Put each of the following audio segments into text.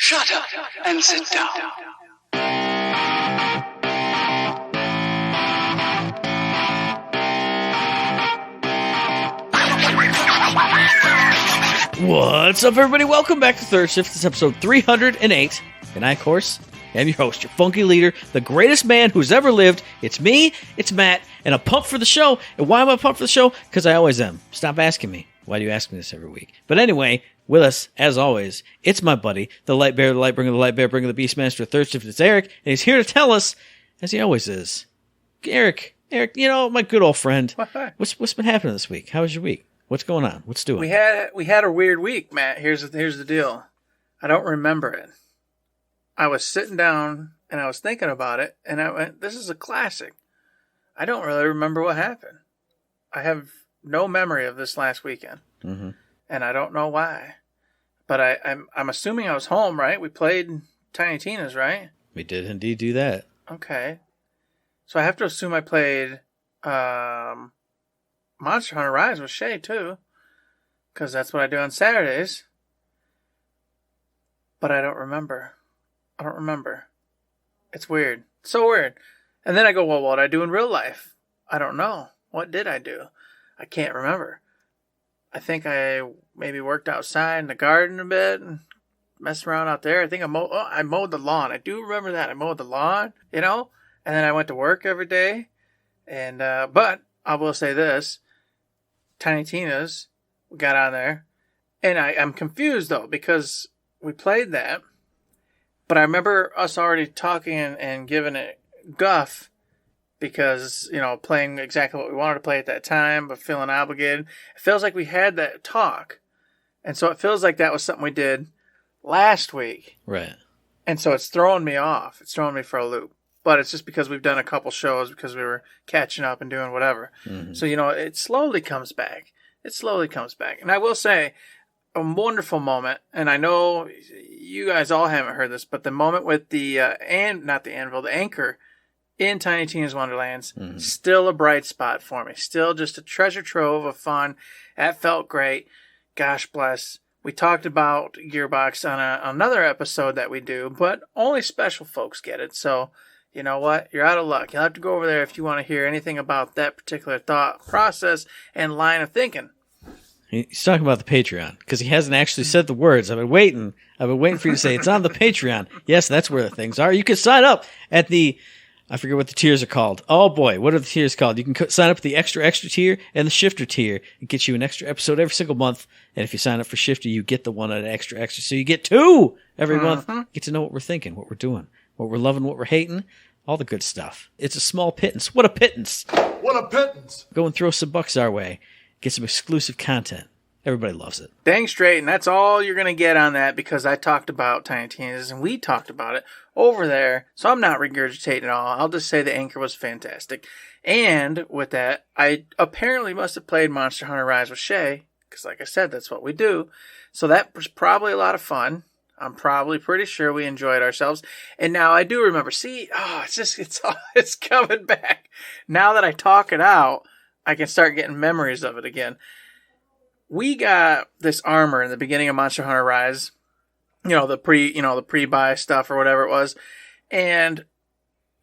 Shut up and sit down. What's up, everybody? Welcome back to Third Shift. This is episode 308. And I, of course, am your host, your funky leader, the greatest man who's ever lived. It's me, it's Matt, and I'm pumped for the show. And why am I pumped for the show? Because I always am. Stop asking me. Why do you ask me this every week? But anyway, with us, as always, it's my buddy, the light bearer, the light bringer, the light bear bringer, the beastmaster of Third Shift. It's Eric, and he's here to tell us, as he always is. Eric, you know, my good old friend. What's been happening this week? How was your week? What's going on? What's doing? We had a weird week, Matt. Here's the deal. I don't remember it. I was sitting down and I was thinking about it, and I went, "This is a classic." I don't really remember what happened. I have no memory of this last weekend, and I don't know why. But I'm assuming I was home, right? We played Tiny Tina's, right? We did indeed do that. Okay, so I have to assume I played Monster Hunter Rise with Shay too, because that's what I do on Saturdays. But I don't remember. It's weird. So weird. And then I go, well, what did I do in real life? I don't know. What did I do? I can't remember. I think I maybe worked outside in the garden a bit and messed around out there. I think I mowed the lawn. I do remember that. I mowed the lawn, you know? And then I went to work every day. And but I will say this. Tiny Tina's, we got on there. And I'm confused, though, because we played that. But I remember us already talking and giving it guff because, you know, playing exactly what we wanted to play at that time, but feeling obligated. It feels like we had that talk. And so it feels like that was something we did last week. Right. And so it's throwing me off. It's throwing me for a loop. But it's just because we've done a couple shows because we were catching up and doing whatever. Mm-hmm. So, you know, it slowly comes back. And I will say, a wonderful moment, and I know you guys all haven't heard this, but the moment with the anchor in Tiny Tina's Wonderlands, still a bright spot for me. Still just a treasure trove of fun. That felt great. Gosh bless. We talked about Gearbox on another episode that we do, but only special folks get it. So, you know what? You're out of luck. You'll have to go over there if you want to hear anything about that particular thought process and line of thinking. He's talking about the Patreon because he hasn't actually said the words. I've been waiting for you to say it's on the Patreon. Yes, that's where the things are. You can sign up at I forget what the tiers are called. Oh boy, what are the tiers called? You can sign up at the extra tier and the shifter tier. It gets you an extra episode every single month. And if you sign up for shifter, you get the one at extra. So you get two every month. Get to know what we're thinking, what we're doing, what we're loving, what we're hating, all the good stuff. It's a small pittance. What a pittance. Go and throw some bucks our way. Get some exclusive content. Everybody loves it. Dang straight, and that's all you're going to get on that because I talked about Tiny Tina's and we talked about it over there. So I'm not regurgitating it all. I'll just say the anchor was fantastic. And with that, I apparently must have played Monster Hunter Rise with Shay because like I said, that's what we do. So that was probably a lot of fun. I'm probably pretty sure we enjoyed ourselves. And now I do remember. See, it's coming back. Now that I talk it out, I can start getting memories of it again. We got this armor in the beginning of Monster Hunter Rise, the pre-buy stuff or whatever it was. And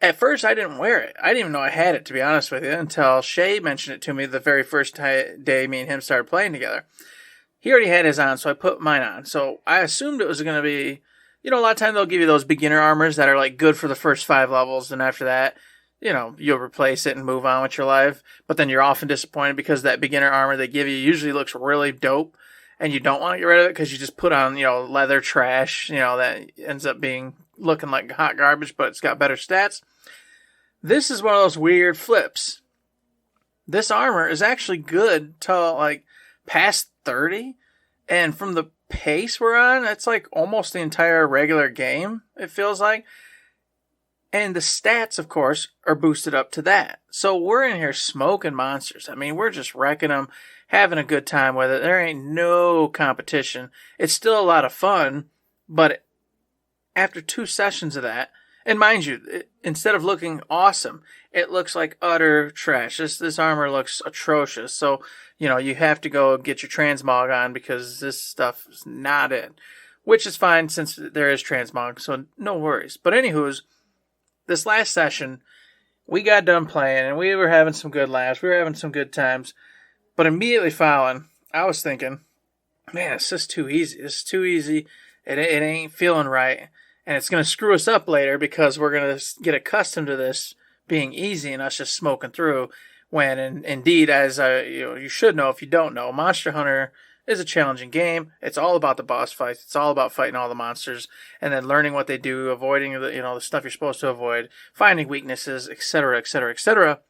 at first I didn't wear it. I didn't even know I had it, to be honest with you, until Shay mentioned it to me the very first day me and him started playing together. He already had his on, so I put mine on. So I assumed it was going to be, a lot of times they'll give you those beginner armors that are like good for the first 5 levels. And after that, you'll replace it and move on with your life. But then you're often disappointed because that beginner armor they give you usually looks really dope. And you don't want to get rid of it because you just put on, leather trash, that ends up looking like hot garbage, but it's got better stats. This is one of those weird flips. This armor is actually good till like past 30. And from the pace we're on, that's like almost the entire regular game, it feels like. And the stats, of course, are boosted up to that. So we're in here smoking monsters. I mean, we're just wrecking them, having a good time with it. There ain't no competition. It's still a lot of fun, but after 2 sessions of that, and mind you, instead of looking awesome, it looks like utter trash. This armor looks atrocious. So, you have to go get your transmog on because this stuff is not it. which is fine since there is transmog, so no worries. But anywho's, this last session, we got done playing, and we were having some good laughs. We were having some good times. But immediately following, I was thinking, man, it's just too easy. This is too easy. It ain't feeling right. And it's going to screw us up later because we're going to get accustomed to this being easy and us just smoking through. When, indeed, as you should know if you don't know, Monster Hunter is a challenging game. It's all about the boss fights. It's all about fighting all the monsters and then learning what they do, avoiding the stuff you're supposed to avoid, finding weaknesses, etc., etc., etc.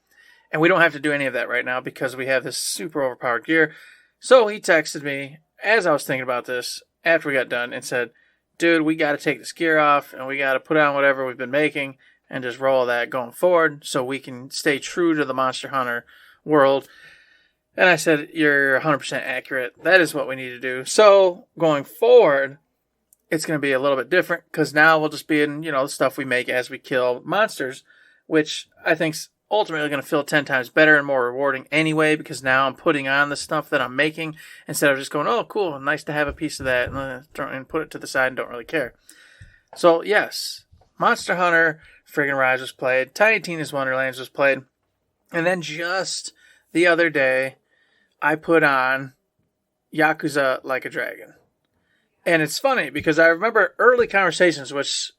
And we don't have to do any of that right now because we have this super overpowered gear. So he texted me as I was thinking about this after we got done and said, dude, we got to take this gear off and we got to put on whatever we've been making and just roll that going forward so we can stay true to the Monster Hunter world. And I said, you're 100% accurate. That is what we need to do. So going forward, it's going to be a little bit different because now we'll just be in, the stuff we make as we kill monsters, which I think's ultimately going to feel 10 times better and more rewarding anyway because now I'm putting on the stuff that I'm making instead of just going, oh, cool, nice to have a piece of that and put it to the side and don't really care. So, yes, Monster Hunter friggin' Rise was played. Tiny Tina's Wonderlands was played. And then just the other day, I put on Yakuza Like a Dragon. And it's funny because I remember early conversations which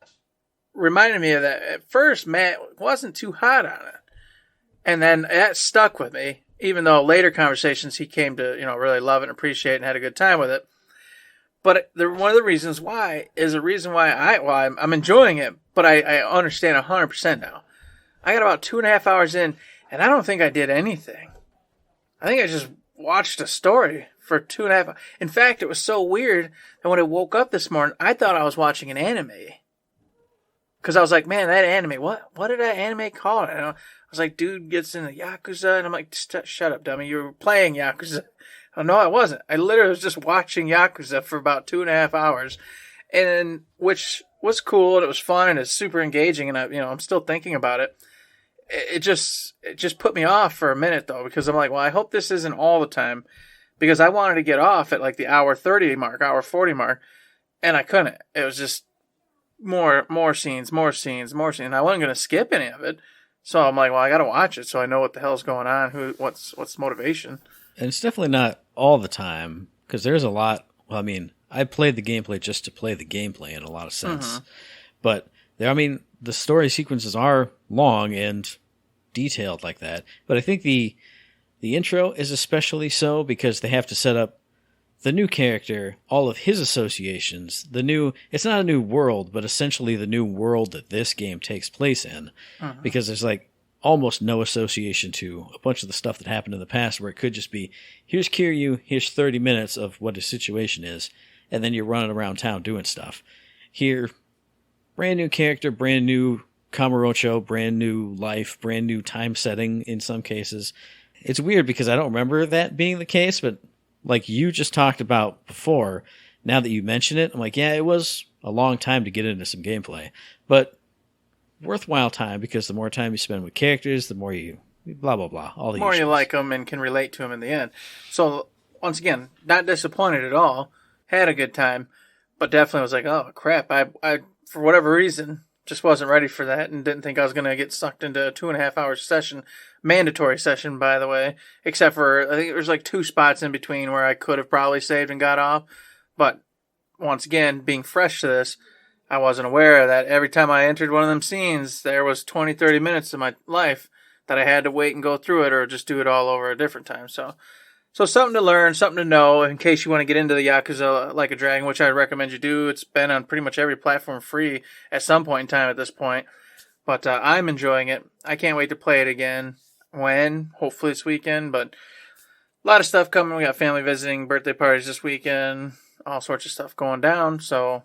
reminded me of that. At first, Matt wasn't too hot on it. And then that stuck with me, even though later conversations he came to, really love it and appreciate it and had a good time with it. But one of the reasons why is a reason why I'm enjoying it, but I understand 100% now. I got about 2.5 hours in, and I don't think I did anything. I think I just watched a story for 2.5 hours. In fact, it was so weird that when I woke up this morning, I thought I was watching an anime. Because I was like, man, that anime, what did that anime call it? And I was like, dude gets into Yakuza, and I'm like, shut up, dummy, you were playing Yakuza. Oh, no, I wasn't. I literally was just watching Yakuza for about 2.5 hours, and which was cool, and it was fun, and it's super engaging, and I'm still thinking about it. It just put me off for a minute, though, because I'm like, well, I hope this isn't all the time, because I wanted to get off at like the hour 30 mark, hour 40 mark, and I couldn't. It was just more scenes. I wasn't going to skip any of it. So I'm like, well, I got to watch it so I know what the hell's going on, what's motivation. And it's definitely not all the time because there's a lot. Well, I mean, I played the gameplay just to play the gameplay in a lot of sense. Mm-hmm. But the story sequences are long and detailed like that. But I think the intro is especially so because they have to set up the new character, all of his associations, it's not a new world, but essentially the new world that this game takes place in. Uh-huh. Because there's like almost no association to a bunch of the stuff that happened in the past where it could just be, here's Kiryu, here's 30 minutes of what his situation is, and then you're running around town doing stuff. Here, brand new character, brand new Kamurocho, brand new life, brand new time setting in some cases. It's weird because I don't remember that being the case, but like you just talked about before, now that you mention it, I'm like, yeah, it was a long time to get into some gameplay, but worthwhile time because the more time you spend with characters, the more you blah, blah, blah. All the more you like them and can relate to them in the end. So once again, not disappointed at all. Had a good time, but definitely was like, oh crap. I for whatever reason, just wasn't ready for that and didn't think I was going to get sucked into a 2.5 hour session. Mandatory session, by the way, except for, I think there's like 2 spots in between where I could have probably saved and got off. But once again, being fresh to this, I wasn't aware that every time I entered one of them scenes, there was 20, 30 minutes of my life that I had to wait and go through it or just do it all over a different time. So something to learn, something to know in case you want to get into the Yakuza Like a Dragon, which I recommend you do. It's been on pretty much every platform free at some point in time at this point. But I'm enjoying it. I can't wait to play it again. When? Hopefully this weekend. But a lot of stuff coming. We got family visiting, birthday parties this weekend, all sorts of stuff going down. So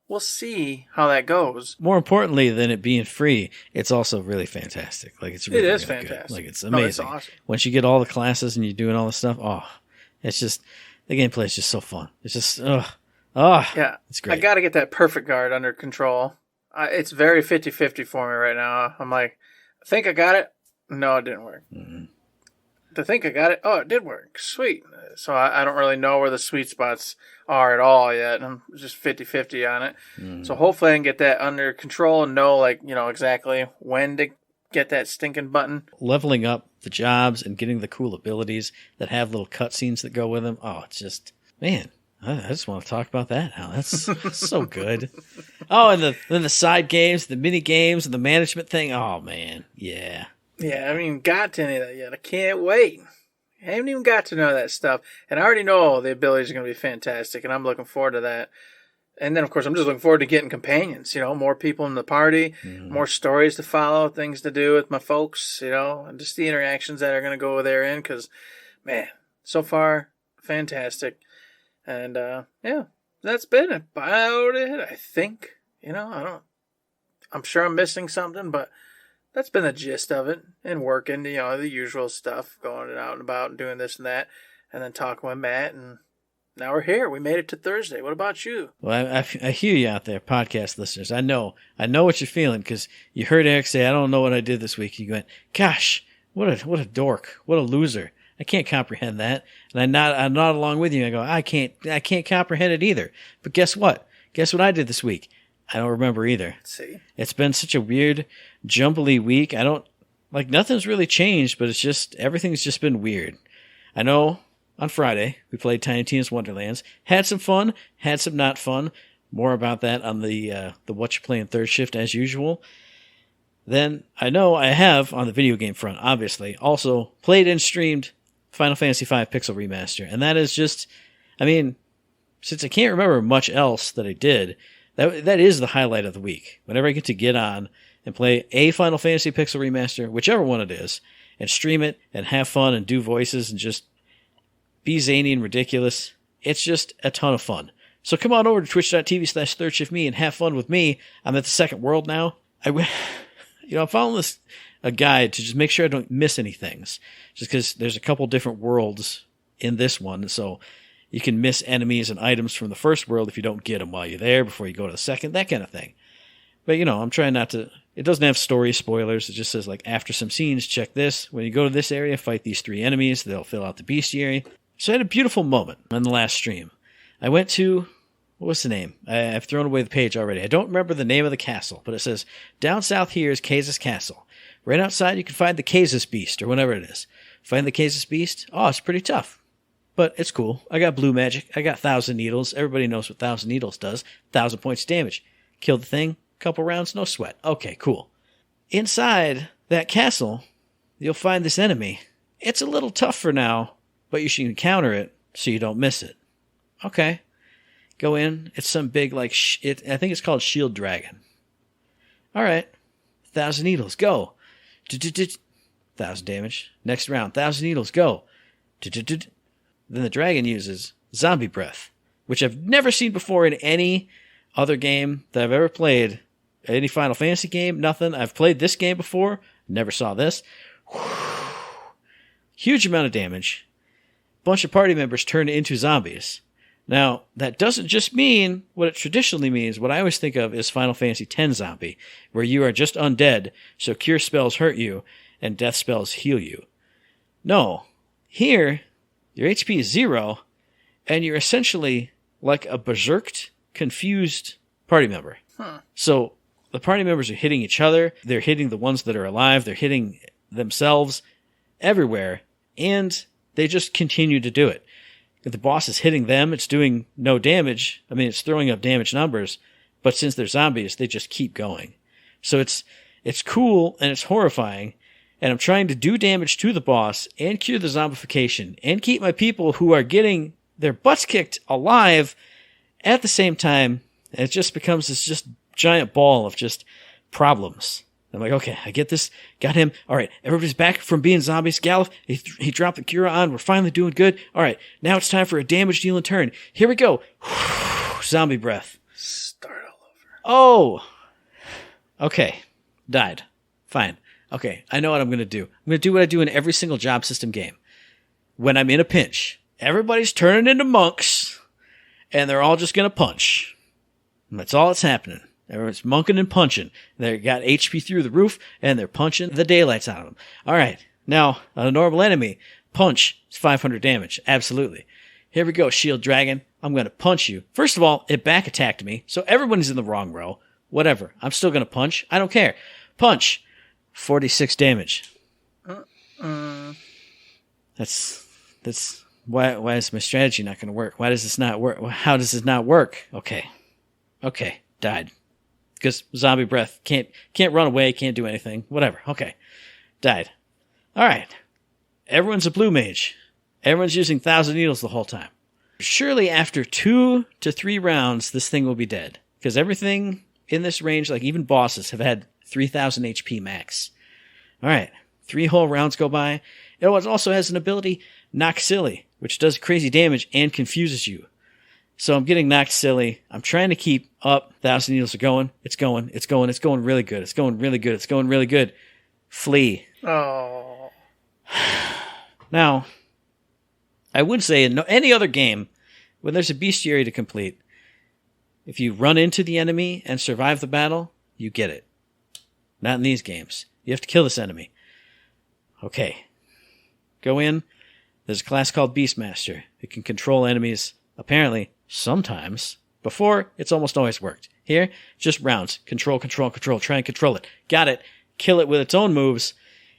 we'll see how that goes. More importantly than it being free, it's also really fantastic. Like it is fantastic. Good. Like it's amazing. It's awesome. Once you get all the classes and you're doing all the stuff, it's just the gameplay is just so fun. It's just yeah, it's great. I got to get that perfect guard under control. It's very 50-50 for me right now. I'm like, I think I got it. No, it didn't work. Mm-hmm. to think I got it. Oh, it did work. Sweet. So I don't really know where the sweet spots are at all yet. I'm just 50-50 on it. So hopefully I can get that under control and know, like, exactly when to get that stinking button. Leveling up the jobs and getting the cool abilities that have little cutscenes that go with them. Oh, it's just, man, I just want to talk about that now. That's so good. Oh, and then the side games, the mini games, and the management thing. Oh, man. Yeah. Yeah, I haven't even got to any of that yet. I can't wait. I haven't even got to know that stuff. And I already know the abilities are going to be fantastic, and I'm looking forward to that. And then, of course, I'm just looking forward to getting companions, more people in the party, more stories to follow, things to do with my folks, and just the interactions that are going to go therein because, man, so far, fantastic. And, that's been about it, I think. I'm sure I'm missing something, but that's been the gist of it. And working, the usual stuff, going out and about and doing this and that, and then talking with Matt, and now we're here. We made it to Thursday. What about you? Well, I hear you out there, podcast listeners. I know what you're feeling because you heard Eric say, I don't know what I did this week. You went, gosh, what a dork. What a loser. I can't comprehend that. And I'm not along with you. I go, I can't comprehend it either. But guess what? Guess what I did this week? I don't remember either. Let's see. It's been such a weird, jumbly week. Nothing's really changed, but it's just, everything's just been weird. I know on Friday, we played Tiny Tina's Wonderlands. Had some fun, had some not fun. More about that on the What You Playing Third Shift as usual. Then I know I have, on the video game front, obviously, also played and streamed Final Fantasy V Pixel Remaster. And that is just, since I can't remember much else that I did, that is the highlight of the week. Whenever I get to get on and play a Final Fantasy Pixel Remaster, whichever one it is, and stream it and have fun and do voices and just be zany and ridiculous, it's just a ton of fun. So come on over to twitch.tv/ThirdShiftMe and have fun with me. I'm at the second world now. I'm following a guide to just make sure I don't miss any things. Just because there's a couple different worlds in this one, so you can miss enemies and items from the first world if you don't get them while you're there before you go to the second, that kind of thing. But, I'm trying not to... It doesn't have story spoilers. It just says, after some scenes, check this. When you go to this area, fight these 3 enemies. They'll fill out the bestiary. So I had a beautiful moment on the last stream. I went to... What was the name? I've thrown away the page already. I don't remember the name of the castle, but it says, down south here is Kazis Castle. Right outside, you can find the Kazis Beast, or whatever it is. Find the Kazis Beast? Oh, it's pretty tough. But it's cool. I got blue magic. I got 1,000 needles. Everybody knows what 1,000 needles does. 1,000 points of damage. Kill the thing. Couple rounds. No sweat. Okay, cool. Inside that castle, you'll find this enemy. It's a little tough for now, but you should encounter it so you don't miss it. Okay. Go in. It's some big, I think it's called Shield Dragon. All right. 1,000 needles. Go. 1,000 damage. Next round. 1,000 needles. Go. Then the dragon uses zombie breath, which I've never seen before in any other game that I've ever played. Any Final Fantasy game, nothing. I've played this game before, never saw this. Huge amount of damage. Bunch of party members turn into zombies. Now, that doesn't just mean what it traditionally means. What I always think of is Final Fantasy X zombie, where you are just undead, so cure spells hurt you, and death spells heal you. No. Here, your HP is 0, and you're essentially like a berserked, confused party member. So the party members are hitting each other, they're hitting the ones that are alive, they're hitting themselves everywhere, and they just continue to do it. If the boss is hitting them, it's doing no damage. It's throwing up damage numbers, but since they're zombies, they just keep going. So it's cool and it's horrifying, and I'm trying to do damage to the boss and cure the zombification and keep my people who are getting their butts kicked alive at the same time. And it just becomes this just giant ball of just problems. I'm like, okay, I get this. Got him. All right, everybody's back from being zombies. Galuf, he dropped the cure on. We're finally doing good. All right, now it's time for a damage dealing turn. Here we go. Zombie breath. Start all over. Oh. Okay. Died. Fine. Okay, I know what I'm going to do. I'm going to do what I do in every single job system game. When I'm in a pinch, everybody's turning into monks, and they're all just going to punch. And that's all that's happening. Everyone's monking and punching. They got HP through the roof, and they're punching the daylights out of them. All right, now, on a normal enemy, Punch is 500 damage. Absolutely. Here we go, Shield Dragon. I'm going to punch you. First of all, it back attacked me, so everyone's in the wrong row. Whatever. I'm still going to punch. I don't care. Punch. 46 damage. That's why is my strategy not going to work? Why does this not work? How does this not work? Okay. Died. Because zombie breath can't run away, can't do anything. Whatever. Okay. Died. All right. Everyone's a blue mage. Everyone's using 1,000 needles the whole time. Surely after 2 to 3 rounds, this thing will be dead. Because everything in this range, like even bosses, have had 3,000 HP max. All right. 3 whole rounds go by. It also has an ability, Knock Silly, which does crazy damage and confuses you. So I'm getting knocked silly. I'm trying to keep up. 1,000 needles are going. It's going really good. It's going really good. Flee. Oh. Now, I would say in any other game, when there's a bestiary to complete, if you run into the enemy and survive the battle, you get it. Not in these games. You have to kill this enemy. Okay. Go in. There's a class called Beastmaster. It can control enemies, apparently, sometimes. Before, it's almost always worked. Here, just rounds. Control. Try and control it. Got it. Kill it with its own moves.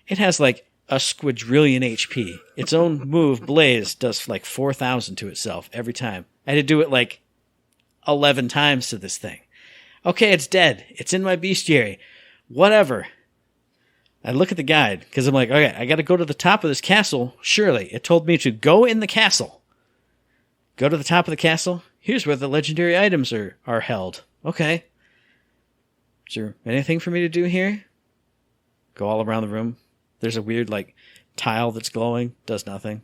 It has like a squadrillion HP. Its own move, Blaze, does like 4,000 to itself every time. I had to do it like 11 times to this thing. Okay, it's dead. It's in my bestiary. Whatever. I look at the guide, because I'm like, okay, I got to go to the top of this castle. Surely. It told me to go in the castle. Go to the top of the castle. Here's where the legendary items are held. Okay. Is there anything for me to do here? Go all around the room. There's a weird, like, tile that's glowing. Does nothing.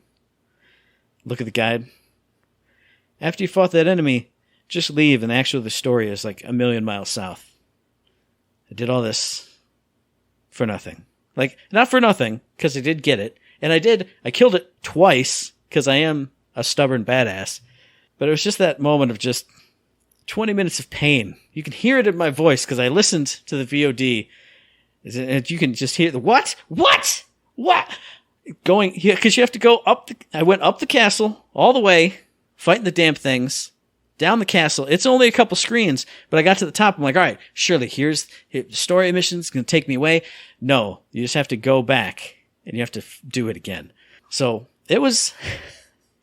Look at the guide. After you fought that enemy, just leave, and actually the story is like 1,000,000 miles south. I did all this for nothing. Like, not for nothing, because I did get it. And I killed it twice, because I am a stubborn badass. But it was just that moment of just 20 minutes of pain. You can hear it in my voice, because I listened to the VOD. And you can just hear the, what? Going here, because you have to go up. I went up the castle, all the way, fighting the damn things, down the castle. It's only a couple screens, but I got to the top. I'm like, all right, surely here's the story mission's going to take me away. No, you just have to go back, and you have to do it again. So it was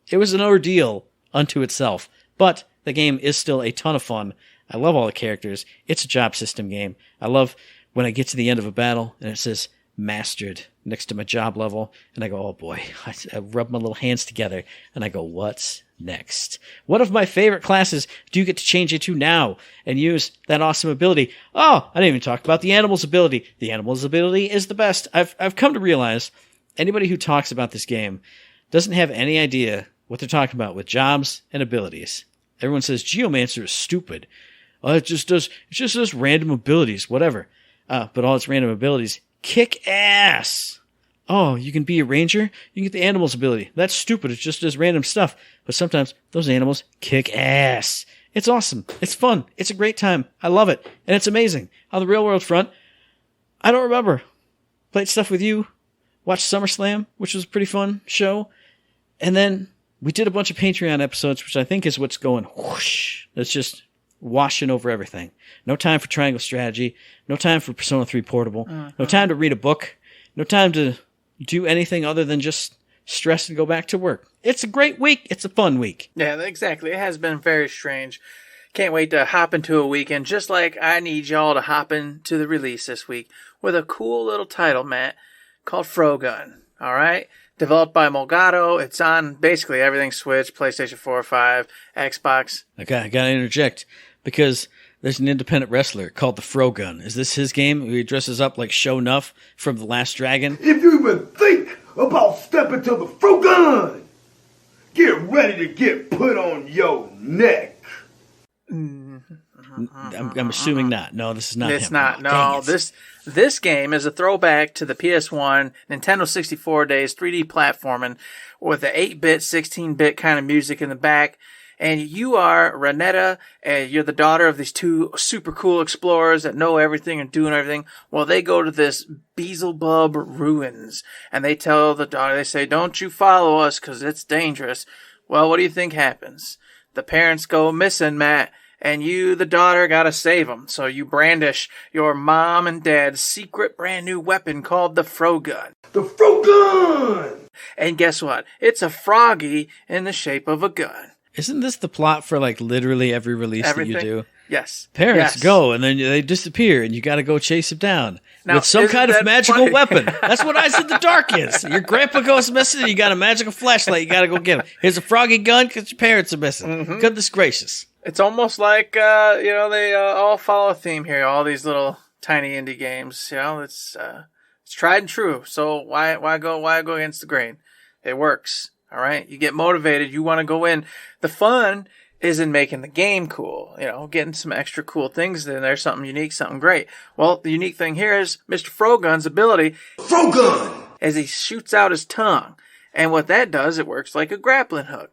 an ordeal unto itself, but the game is still a ton of fun. I love all the characters. It's a job system game. I love when I get to the end of a battle and it says mastered next to my job level, and I go, oh boy. I rub my little hands together and I go, what's next? What of my favorite classes do you get to change into now and use that awesome ability? Oh, I didn't even talk about the animal's ability. The animal's ability is the best. I've come to realize anybody who talks about this game doesn't have any idea what they're talking about with jobs and abilities. Everyone says Geomancer is stupid. Oh, it just does random abilities, whatever. But all its random abilities kick ass. Oh, you can be a ranger? You can get the animal's ability. That's stupid. It just does random stuff. But sometimes those animals kick ass. It's awesome. It's fun. It's a great time. I love it. And it's amazing. On the real world front, I don't remember. Played stuff with you. Watched SummerSlam, which was a pretty fun show. And then we did a bunch of Patreon episodes, which I think is what's going whoosh. That's just washing over everything. No time for Triangle Strategy. No time for Persona 3 Portable. No time to read a book. No time to do anything other than just stress and go back to work. It's a great week. It's a fun week. Yeah, exactly. It has been very strange. Can't wait to hop into a weekend, just like I need y'all to hop into the release this week with a cool little title, Matt, called Frogun. All right? Developed by Molgado. It's on basically everything: Switch, PlayStation 4, 5, Xbox. Okay, I gotta interject because there's an independent wrestler called the Frogun. Is this his game? He dresses up like Sho'nuff from The Last Dragon? If you even think about stepping to the Frogun, get ready to get put on your neck. I'm assuming not. No, this is not It's him. not. No, this game is a throwback to the PS1, Nintendo 64 days, 3D platforming with the 8-bit, 16-bit kind of music in the back. And you are Renetta, and you're the daughter of these two super cool explorers that know everything and doing everything. Well, they go to this Beelzebub ruins, and they tell the daughter, they say, don't you follow us, because it's dangerous. Well, what do you think happens? The parents go missing, Matt, and you, the daughter, gotta save them. So you brandish your mom and dad's secret brand new weapon called the Frogun. The Frogun! And guess what? It's a froggy in the shape of a gun. Isn't this the plot for like literally every release Everything? that you do? Yes. Parents Yes. go and then they disappear and you got to go chase them down Now, with some isn't kind of that magical funny? weapon. That's what I said the dark is. Your grandpa goes missing and you got a magical flashlight. You got to go get him. Here's a froggy gun because your parents are missing. Mm-hmm. Goodness gracious. It's almost like, they all follow a theme here. All these little tiny indie games, it's tried and true. So why go against the grain? It works. All right. You get motivated. You want to go in. The fun is in making the game cool, getting some extra cool things in there, something unique, something great. Well, the unique thing here is Mr. Frogun's ability. Frogun! As he shoots out his tongue. And what that does, it works like a grappling hook.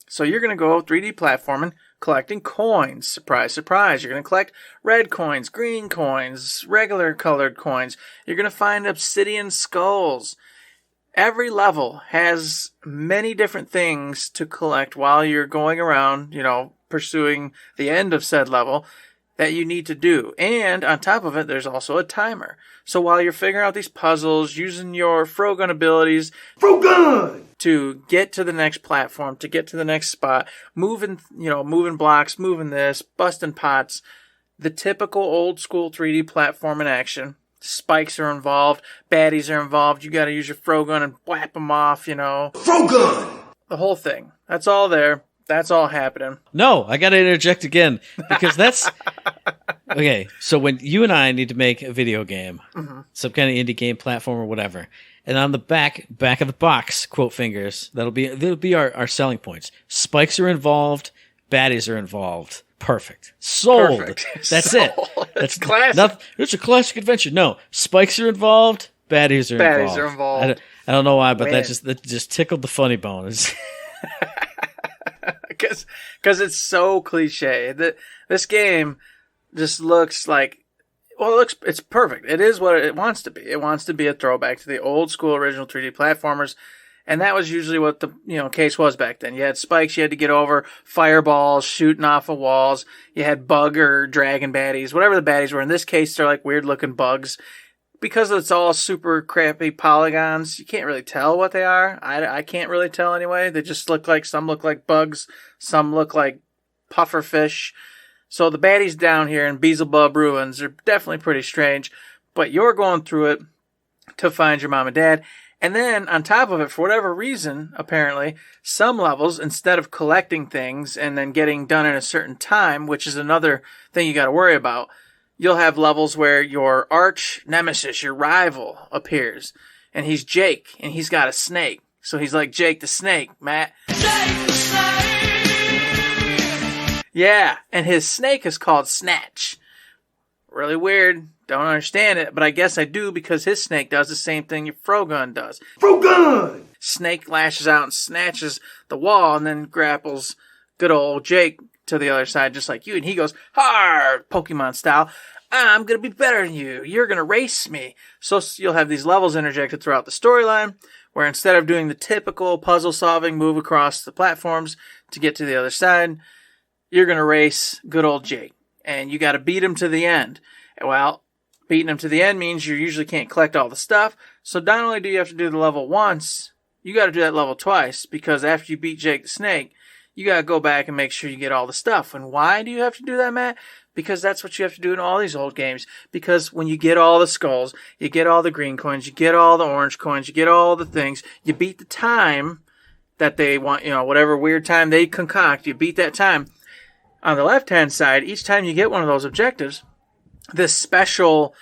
So you're going to go 3D platforming, collecting coins. Surprise, surprise. You're going to collect red coins, green coins, regular colored coins. You're going to find obsidian skulls. Every level has many different things to collect while you're going around, pursuing the end of said level that you need to do. And on top of it, there's also a timer. So while you're figuring out these puzzles, using your Frogun abilities Frogun! to get to the next platform, to get to the next spot, moving blocks, moving this, busting pots, the typical old school 3D platform in action. Spikes are involved, baddies are involved, you gotta use your Frogun and whap them off, Frogun! The whole thing. That's all there. That's all happening. No, I got to interject again because that's okay. So when you and I need to make a video game, some kind of indie game platform or whatever, and on the back of the box, quote fingers, that'll be our selling points. Spikes are involved, baddies are involved. Perfect. Sold. Perfect. That's Sold. it. That's classic. It's a classic adventure. No, spikes are involved, baddies are involved. I don't know why, but that just tickled the funny bone. Because it's so cliche. This game just looks like, it's perfect. It is what it wants to be. It wants to be a throwback to the old school original 3D platformers. And that was usually what the case was back then. You had spikes you had to get over, fireballs shooting off of walls. You had bug or dragon baddies, whatever the baddies were. In this case, they're like weird looking bugs. Because it's all super crappy polygons, you can't really tell what they are. I can't really tell anyway. They just some look like bugs, some look like pufferfish. So the baddies down here in Beelzebub ruins are definitely pretty strange. But you're going through it to find your mom and dad. And then, on top of it, for whatever reason, apparently, some levels, instead of collecting things and then getting done in a certain time, which is another thing you gotta worry about, you'll have levels where your arch nemesis, your rival, appears. And he's Jake, and he's got a snake. So he's like Jake the Snake, Matt. Jake the Snake! Yeah, and his snake is called Snatch. Really weird. Don't understand it, but I guess I do because his snake does the same thing your Frogun does. Frogun! Snake lashes out and snatches the wall and then grapples good old Jake to the other side just like you. And he goes, "Har!" Pokemon style. "I'm going to be better than you. You're going to race me." So you'll have these levels interjected throughout the storyline where instead of doing the typical puzzle solving, move across the platforms to get to the other side, you're going to race good old Jake. And you got to beat him to the end. Well, beating him to the end means you usually can't collect all the stuff. So not only do you have to do the level once, you got to do that level twice. Because after you beat Jake the Snake, you got to go back and make sure you get all the stuff. And why do you have to do that, Matt? Because that's what you have to do in all these old games. Because when you get all the skulls, you get all the green coins, you get all the orange coins, you get all the things, you beat the time that they want, whatever weird time they concoct, you beat that time. On the left-hand side, each time you get one of those objectives, this special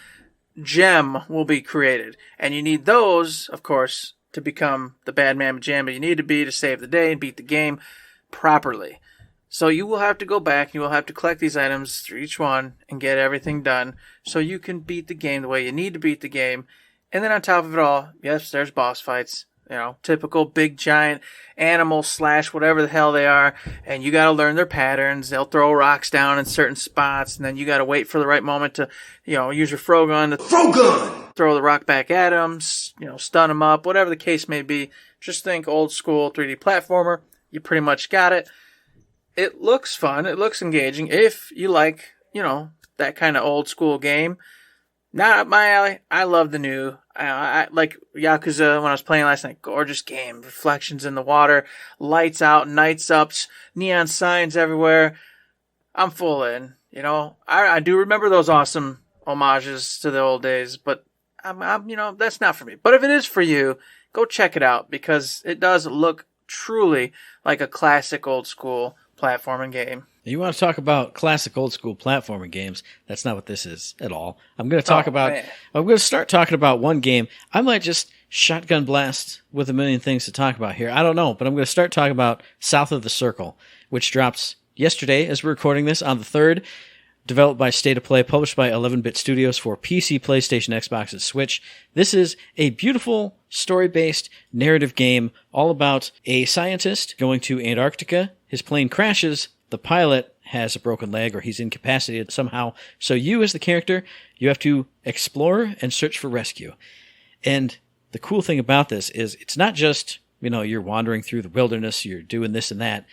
gem will be created. And you need those, of course, to become the bad man Majamba you need to be to save the day and beat the game properly. So you will have to go back, you will have to collect these items through each one and get everything done so you can beat the game the way you need to beat the game. And then on top of it all, yes, there's boss fights. typical big giant animal / whatever the hell they are, and you got to learn their patterns. They'll throw rocks down in certain spots, and then you got to wait for the right moment to, use your Frogun to throw the rock back at them, stun them up, whatever the case may be. Just think old school 3D platformer. You pretty much got it. It looks fun. It looks engaging. If you like, that kind of old school game. Not up my alley. I love the new. I like Yakuza when I was playing last night. Gorgeous game. Reflections in the water. Lights out. Nights up. Neon signs everywhere. I'm full in. I do remember those awesome homages to the old days, but I'm that's not for me. But if it is for you, go check it out because it does look truly like a classic old school platforming game. You want to talk about classic old school platforming games? That's not what this is at all. I'm going to start talking about one game. I might just shotgun blast with a million things to talk about here. I don't know, but I'm going to start talking about South of the Circle, which drops yesterday as we're recording this on the 3rd. Developed by State of Play, published by 11-Bit Studios for PC, PlayStation, Xbox, and Switch. This is a beautiful story-based narrative game all about a scientist going to Antarctica. His plane crashes. The pilot has a broken leg or he's incapacitated somehow. So you as the character, you have to explore and search for rescue. And the cool thing about this is it's not just, you're wandering through the wilderness, you're doing this and that.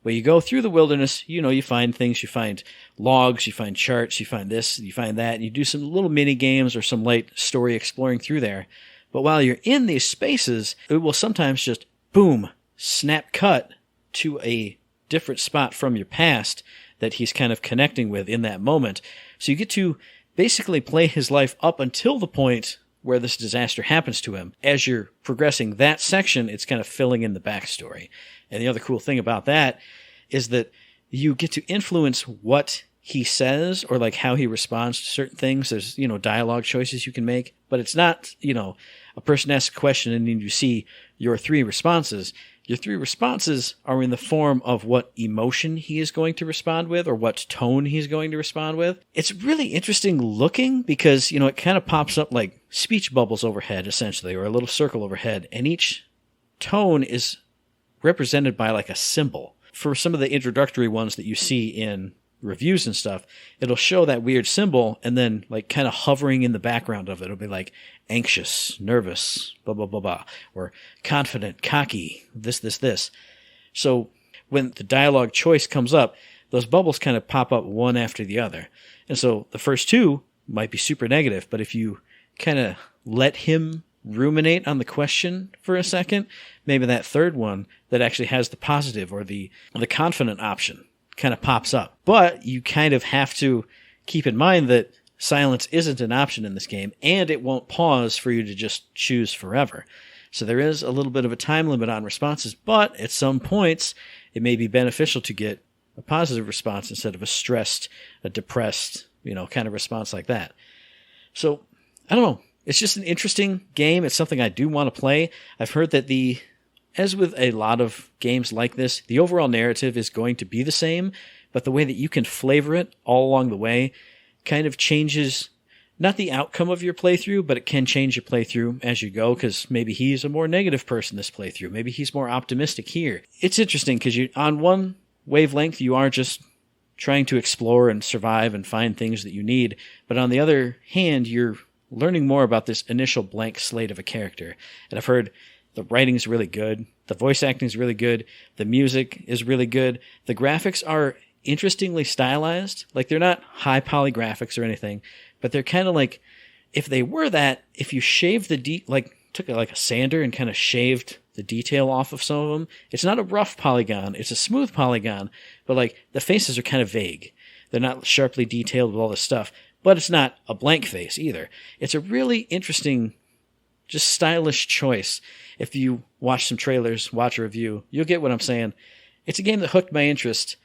When you go through the wilderness, you find things, you find logs, you find charts, you find this, you find that, and you do some little mini games or some light story exploring through there. But while you're in these spaces, it will sometimes just, boom, snap cut to a different spot from your past that he's kind of connecting with in that moment. So you get to basically play his life up until the point where this disaster happens to him. As you're progressing that section, it's kind of filling in the backstory. And the other cool thing about that is that you get to influence what he says or like how he responds to certain things. There's, dialogue choices you can make, but it's not, a person asks a question and then you see your 3 responses. Your 3 responses are in the form of what emotion he is going to respond with or what tone he's going to respond with. It's really interesting looking because, it kind of pops up like speech bubbles overhead, essentially, or a little circle overhead, and each tone is represented by like a symbol. For some of the introductory ones that you see in reviews and stuff, it'll show that weird symbol and then like kind of hovering in the background of it. It'll be like anxious, nervous, blah, blah, blah, blah, or confident, cocky, this. So when the dialogue choice comes up, those bubbles kind of pop up one after the other. And so the first 2 might be super negative, but if you kind of let him ruminate on the question for a second, maybe that 3rd one that actually has the positive or the confident option kind of pops up. But you kind of have to keep in mind that silence isn't an option in this game, and it won't pause for you to just choose forever. So there is a little bit of a time limit on responses, but at some points, it may be beneficial to get a positive response instead of a stressed, a depressed, kind of response like that. So, I don't know. It's just an interesting game. It's something I do want to play. I've heard that as with a lot of games like this, the overall narrative is going to be the same, but the way that you can flavor it all along the way kind of changes, not the outcome of your playthrough, but it can change your playthrough as you go, because maybe he's a more negative person this playthrough. Maybe he's more optimistic here. It's interesting because on one wavelength, you are just trying to explore and survive and find things that you need, but on the other hand, you're learning more about this initial blank slate of a character. And I've heard the writing's really good, the voice acting's really good, the music is really good, the graphics are interestingly stylized. Like, they're not high poly graphics or anything, but they're kind of like, if they were that, if you shaved took like a sander and kind of shaved the detail off of some of them, it's not a rough polygon, it's a smooth polygon, but like the faces are kind of vague. They're not sharply detailed with all this stuff. But it's not a blank face either. It's a really interesting, just stylish choice. If you watch some trailers, watch a review, you'll get what I'm saying. It's a game that hooked my interest.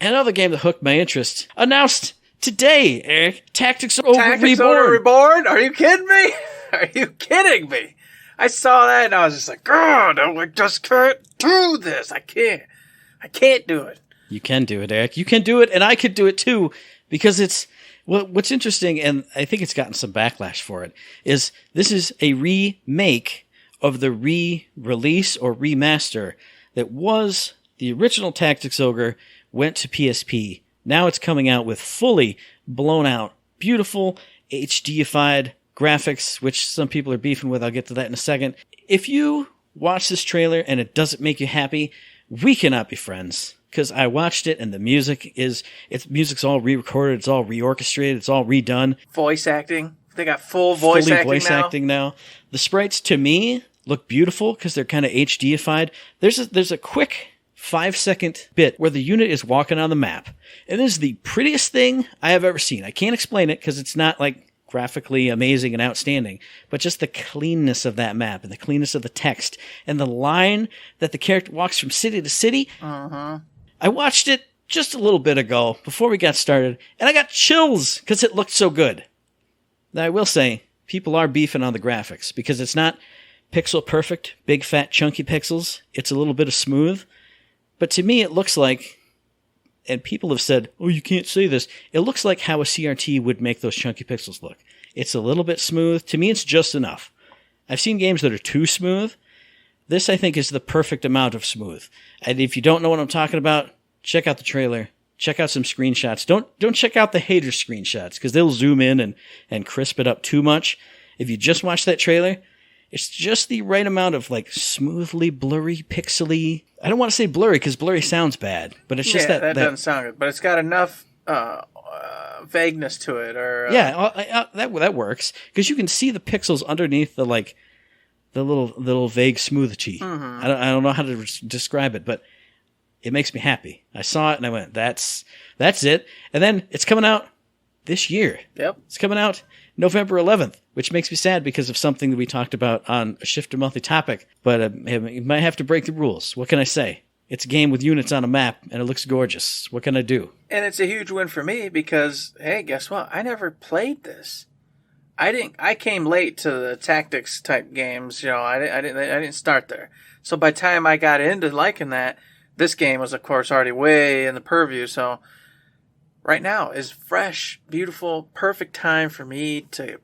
Another game that hooked my interest, announced today, Eric. Tactics Ogre Reborn? Are you kidding me? Are you kidding me? I saw that and I was just like, God, I just can't do this. I can't do it. You can do it, Eric. You can do it, and I could do it too, because it's... What's interesting, and I think it's gotten some backlash for it, is this is a remake of the re-release or remaster that was the original Tactics Ogre went to PSP. Now it's coming out with fully blown out, beautiful, HDified graphics, which some people are beefing with. I'll get to that in a second. If you watch this trailer and it doesn't make you happy, we cannot be friends. Because I watched it and the music's all re-recorded, it's all reorchestrated, it's all redone. Voice acting. They got full voice acting now. The sprites, to me, look beautiful because they're kind of HDified. There's a quick 5-second bit where the unit is walking on the map. It is the prettiest thing I have ever seen. I can't explain it because it's not like graphically amazing and outstanding, but just the cleanness of that map and the cleanness of the text and the line that the character walks from city to city. Uh-huh. I watched it just a little bit ago before we got started, and I got chills because it looked so good. Now, I will say, people are beefing on the graphics because it's not pixel perfect, big, fat, chunky pixels. It's a little bit of smooth. But to me, it looks like, and people have said, oh, you can't say this. It looks like how a CRT would make those chunky pixels look. It's a little bit smooth. To me, it's just enough. I've seen games that are too smooth. This, I think, is the perfect amount of smooth. And if you don't know what I'm talking about, check out the trailer. Check out some screenshots. Don't check out the hater screenshots because they'll zoom in and crisp it up too much. If you just watch that trailer, it's just the right amount of like smoothly blurry, pixely. I don't want to say blurry because blurry sounds bad, but it's just that doesn't sound good. But it's got enough vagueness to it, or that works because you can see the pixels underneath the little vague smoothity. Mm-hmm. I don't know how to describe it, but it makes me happy. I saw it and I went, that's it. And then it's coming out this year. Yep. It's coming out November 11th, which makes me sad because of something that we talked about on a Shifter Monthly topic. But you might have to break the rules. What can I say? It's a game with units on a map and it looks gorgeous. What can I do? And it's a huge win for me because, hey, guess what? I never played this. I came late to the tactics type games. I didn't start there. So by the time I got into liking that, this game was, of course, already way in the purview. So right now is fresh, beautiful, perfect time for me to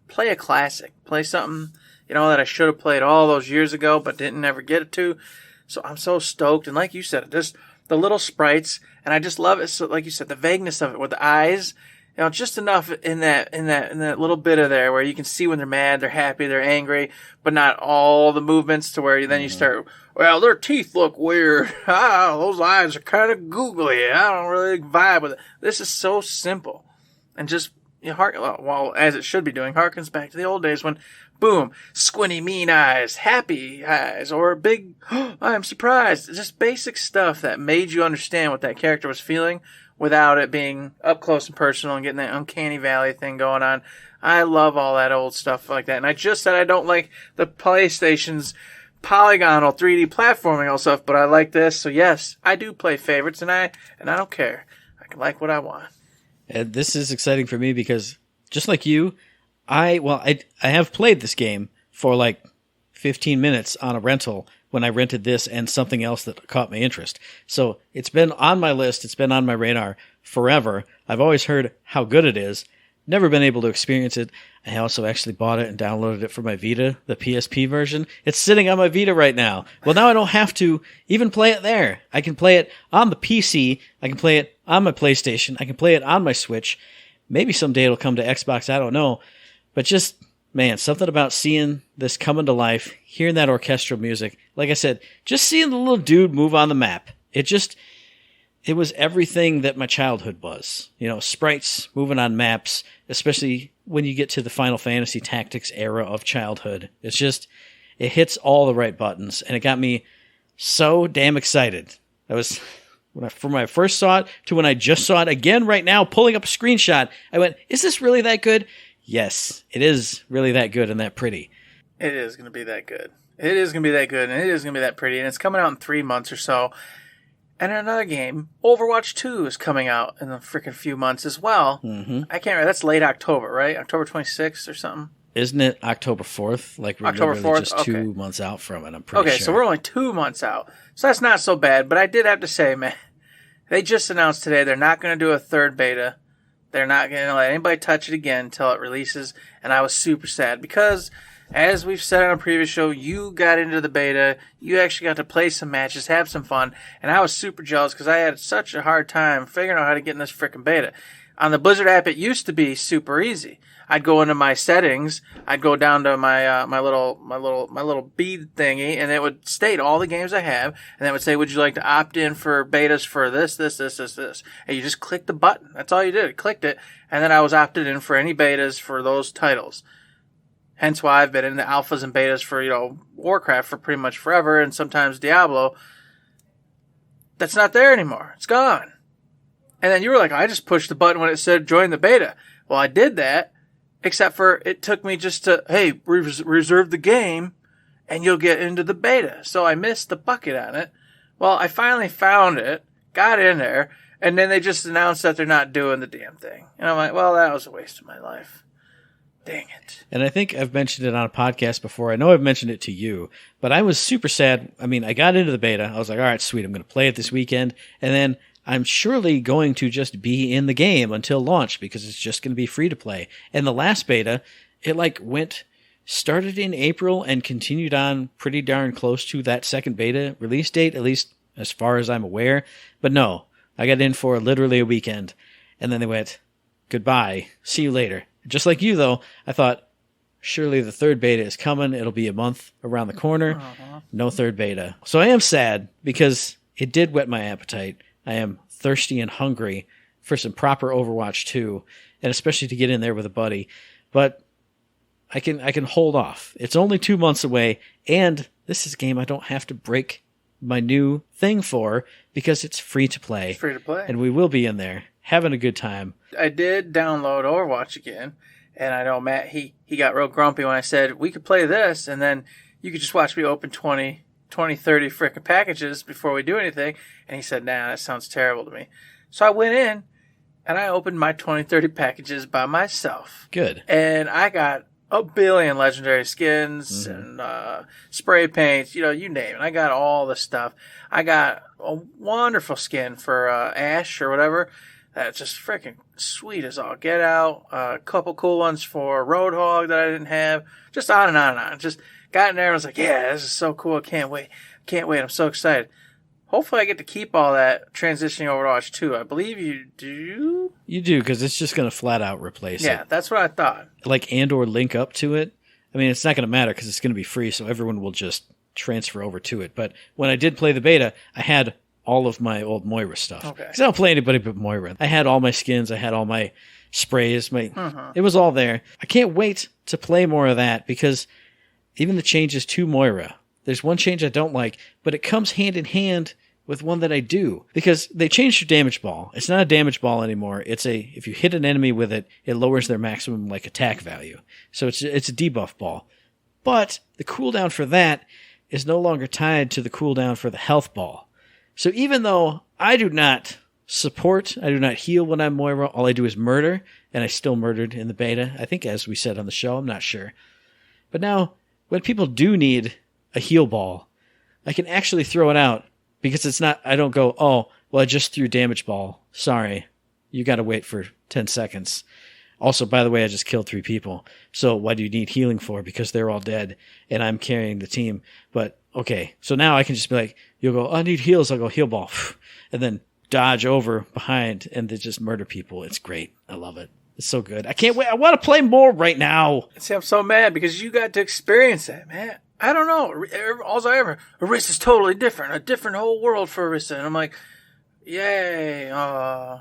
play a classic, play something, that I should have played all those years ago, but didn't ever get it to. So I'm so stoked. And like you said, just the little sprites, and I just love it. So like you said, the vagueness of it with the eyes, just enough in that little bit of there where you can see when they're mad, they're happy, they're angry, but not all the movements to where then you start, well, their teeth look weird. Those eyes are kind of googly. I don't really vibe with it. This is so simple. And just, as it should be doing, harkens back to the old days when, boom, squinty, mean eyes, happy eyes, or big, I'm surprised. Just basic stuff that made you understand what that character was feeling without it being up close and personal and getting that uncanny valley thing going on. I love all that old stuff like that. And I just said I don't like the PlayStation's polygonal 3D platforming all stuff, but I like this. So yes, I do play favorites, and I don't care. I can like what I want. And this is exciting for me because just like you, I have played this game for like 15 minutes on a rental when I rented this and something else that caught my interest. So it's been on my list. It's been on my radar forever. I've always heard how good it is. Never been able to experience it. I also actually bought it and downloaded it for my Vita, the PSP version. It's sitting on my Vita right now. Well, now I don't have to even play it there. I can play it on the PC. I can play it on my PlayStation. I can play it on my Switch. Maybe someday it'll come to Xbox. I don't know. But just, man, something about seeing this coming to life, hearing that orchestral music. Like I said, just seeing the little dude move on the map. It was everything that my childhood was. Sprites moving on maps, especially when you get to the Final Fantasy Tactics era of childhood. It hits all the right buttons, and it got me so damn excited. From when I first saw it to when I just saw it again right now, pulling up a screenshot, I went, is this really that good? Yes, it is really that good and that pretty. It is going to be that good. It is going to be that good, and it is going to be that pretty, and it's coming out in 3 months or so. And another game, Overwatch 2 is coming out in a freaking few months as well. Mm-hmm. I can't remember. That's late October, right? October 26th or something? Isn't it October 4th? Like we're October literally 4th? just 2 months out from it, I'm pretty sure. Okay, so we're only 2 months out. So that's not so bad. But I did have to say, man, they just announced today they're not going to do a third beta. They're not going to let anybody touch it again until it releases. And I was super sad because as we've said on a previous show, you got into the beta. You actually got to play some matches, have some fun. And I was super jealous because I had such a hard time figuring out how to get in this freaking beta. On the Blizzard app, it used to be super easy. I'd go into my settings. I'd go down to my little bead thingy, and it would state all the games I have, and it would say, "Would you like to opt in for betas for this?" And you just click the button. That's all you did. Clicked it, and then I was opted in for any betas for those titles. Hence why I've been in the alphas and betas for Warcraft for pretty much forever, and sometimes Diablo. That's not there anymore. It's gone. And then you were like, "I just pushed the button when it said join the beta." Well, I did that. Except for it took me just to, hey, reserve the game and you'll get into the beta. So I missed the bucket on it. Well, I finally found it, got in there, and then they just announced that they're not doing the damn thing. And I'm like, well, that was a waste of my life. Dang it. And I think I've mentioned it on a podcast before. I know I've mentioned it to you, but I was super sad. I mean, I got into the beta. I was like, all right, sweet, I'm going to play it this weekend. And then I'm surely going to just be in the game until launch because it's just going to be free to play. And the last beta, it started in April and continued on pretty darn close to that second beta release date, at least as far as I'm aware. But no, I got in for literally a weekend. And then they went, goodbye, see you later. Just like you, though, I thought, surely the third beta is coming. It'll be a month around the corner. No third beta. So I am sad because it did whet my appetite. I am thirsty and hungry for some proper Overwatch 2, and especially to get in there with a buddy. But I can hold off. It's only 2 months away, and this is a game I don't have to break my new thing for because it's free to play. It's free to play. And we will be in there having a good time. I did download Overwatch again, and I know Matt, he got real grumpy when I said we could play this, and then you could just watch me open 20, 30 frickin' packages before we do anything. And he said, nah, that sounds terrible to me. So I went in and I opened my 20, 30 packages by myself. Good. And I got a billion legendary skins and spray paints, you name it. I got all the stuff. I got a wonderful skin for Ashe or whatever. That's just freaking sweet as all get out. A couple cool ones for Roadhog that I didn't have. Just on and on and on. Just got in there and was like, yeah, this is so cool. I can't wait. I'm so excited. Hopefully I get to keep all that transitioning over to Overwatch 2. I believe you do. You do, because it's just going to flat out replace it. Yeah, that's what I thought. And/or link up to it. I mean, it's not going to matter because it's going to be free, so everyone will just transfer over to it. But when I did play the beta, I had all of my old Moira stuff. Okay. Because I don't play anybody but Moira. I had all my skins. I had all my sprays. It was all there. I can't wait to play more of that because even the changes to Moira, there's one change I don't like, but it comes hand in hand with one that I do. Because they changed your damage ball. It's not a damage ball anymore. If you hit an enemy with it, it lowers their maximum attack value. So it's a debuff ball. But the cooldown for that is no longer tied to the cooldown for the health ball. So even though I do not heal when I'm Moira, all I do is murder, and I still murdered in the beta. I think as we said on the show, I'm not sure. But now, when people do need a heal ball, I can actually throw it out because it's not, I don't go, oh, well, I just threw damage ball. Sorry. You got to wait for 10 seconds. Also, by the way, I just killed 3 people. So why do you need healing for? Because they're all dead and I'm carrying the team. But okay. So now I can just be like, you'll go, I need heals. I'll go heal ball. And then dodge over behind and then just murder people. It's great. I love it. It's so good. I can't wait. I want to play more right now. See, I'm so mad because you got to experience that, man. I don't know. Orissa's totally different. A different whole world for Orissa. And I'm like, yay. I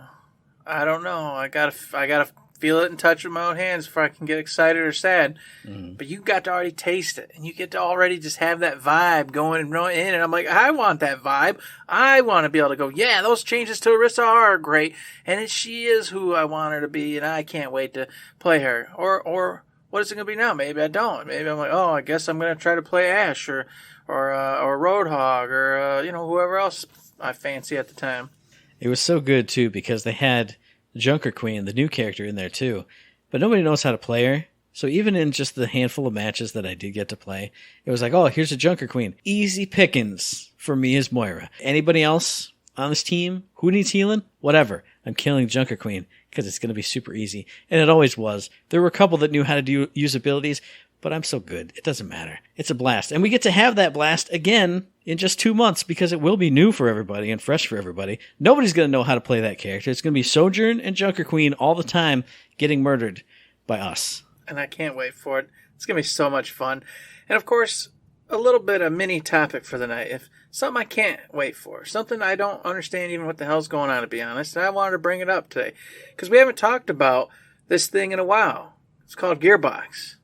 don't know. I gotta feel it and touch it with my own hands before I can get excited or sad. But you got to already taste it. And you get to already just have that vibe going in. And I'm like, I want that vibe. I want to be able to go, yeah, those changes to Orissa are great. And she is who I want her to be. And I can't wait to play her. Or what is it going to be now? Maybe I don't. Maybe I'm like, oh, I guess I'm going to try to play Ashe or Roadhog or, whoever else I fancy at the time. It was so good, too, because they had Junker Queen, the new character, in there, too. But nobody knows how to play her. So even in just the handful of matches that I did get to play, it was like, oh, here's a Junker Queen. Easy pickings for me as Moira. Anybody else on this team who needs healing? Whatever. I'm killing Junker Queen because it's going to be super easy. And it always was. There were a couple that knew how to use abilities, but I'm so good. It doesn't matter. It's a blast. And we get to have that blast again in just 2 months because it will be new for everybody and fresh for everybody. Nobody's going to know how to play that character. It's going to be Sojourn and Junker Queen all the time getting murdered by us. And I can't wait for it. It's going to be so much fun. And of course, a little bit of mini topic for the night. If something I can't wait for, something I don't understand even what the hell's going on, to be honest, and I wanted to bring it up today because we haven't talked about this thing in a while. It's called Gearbox.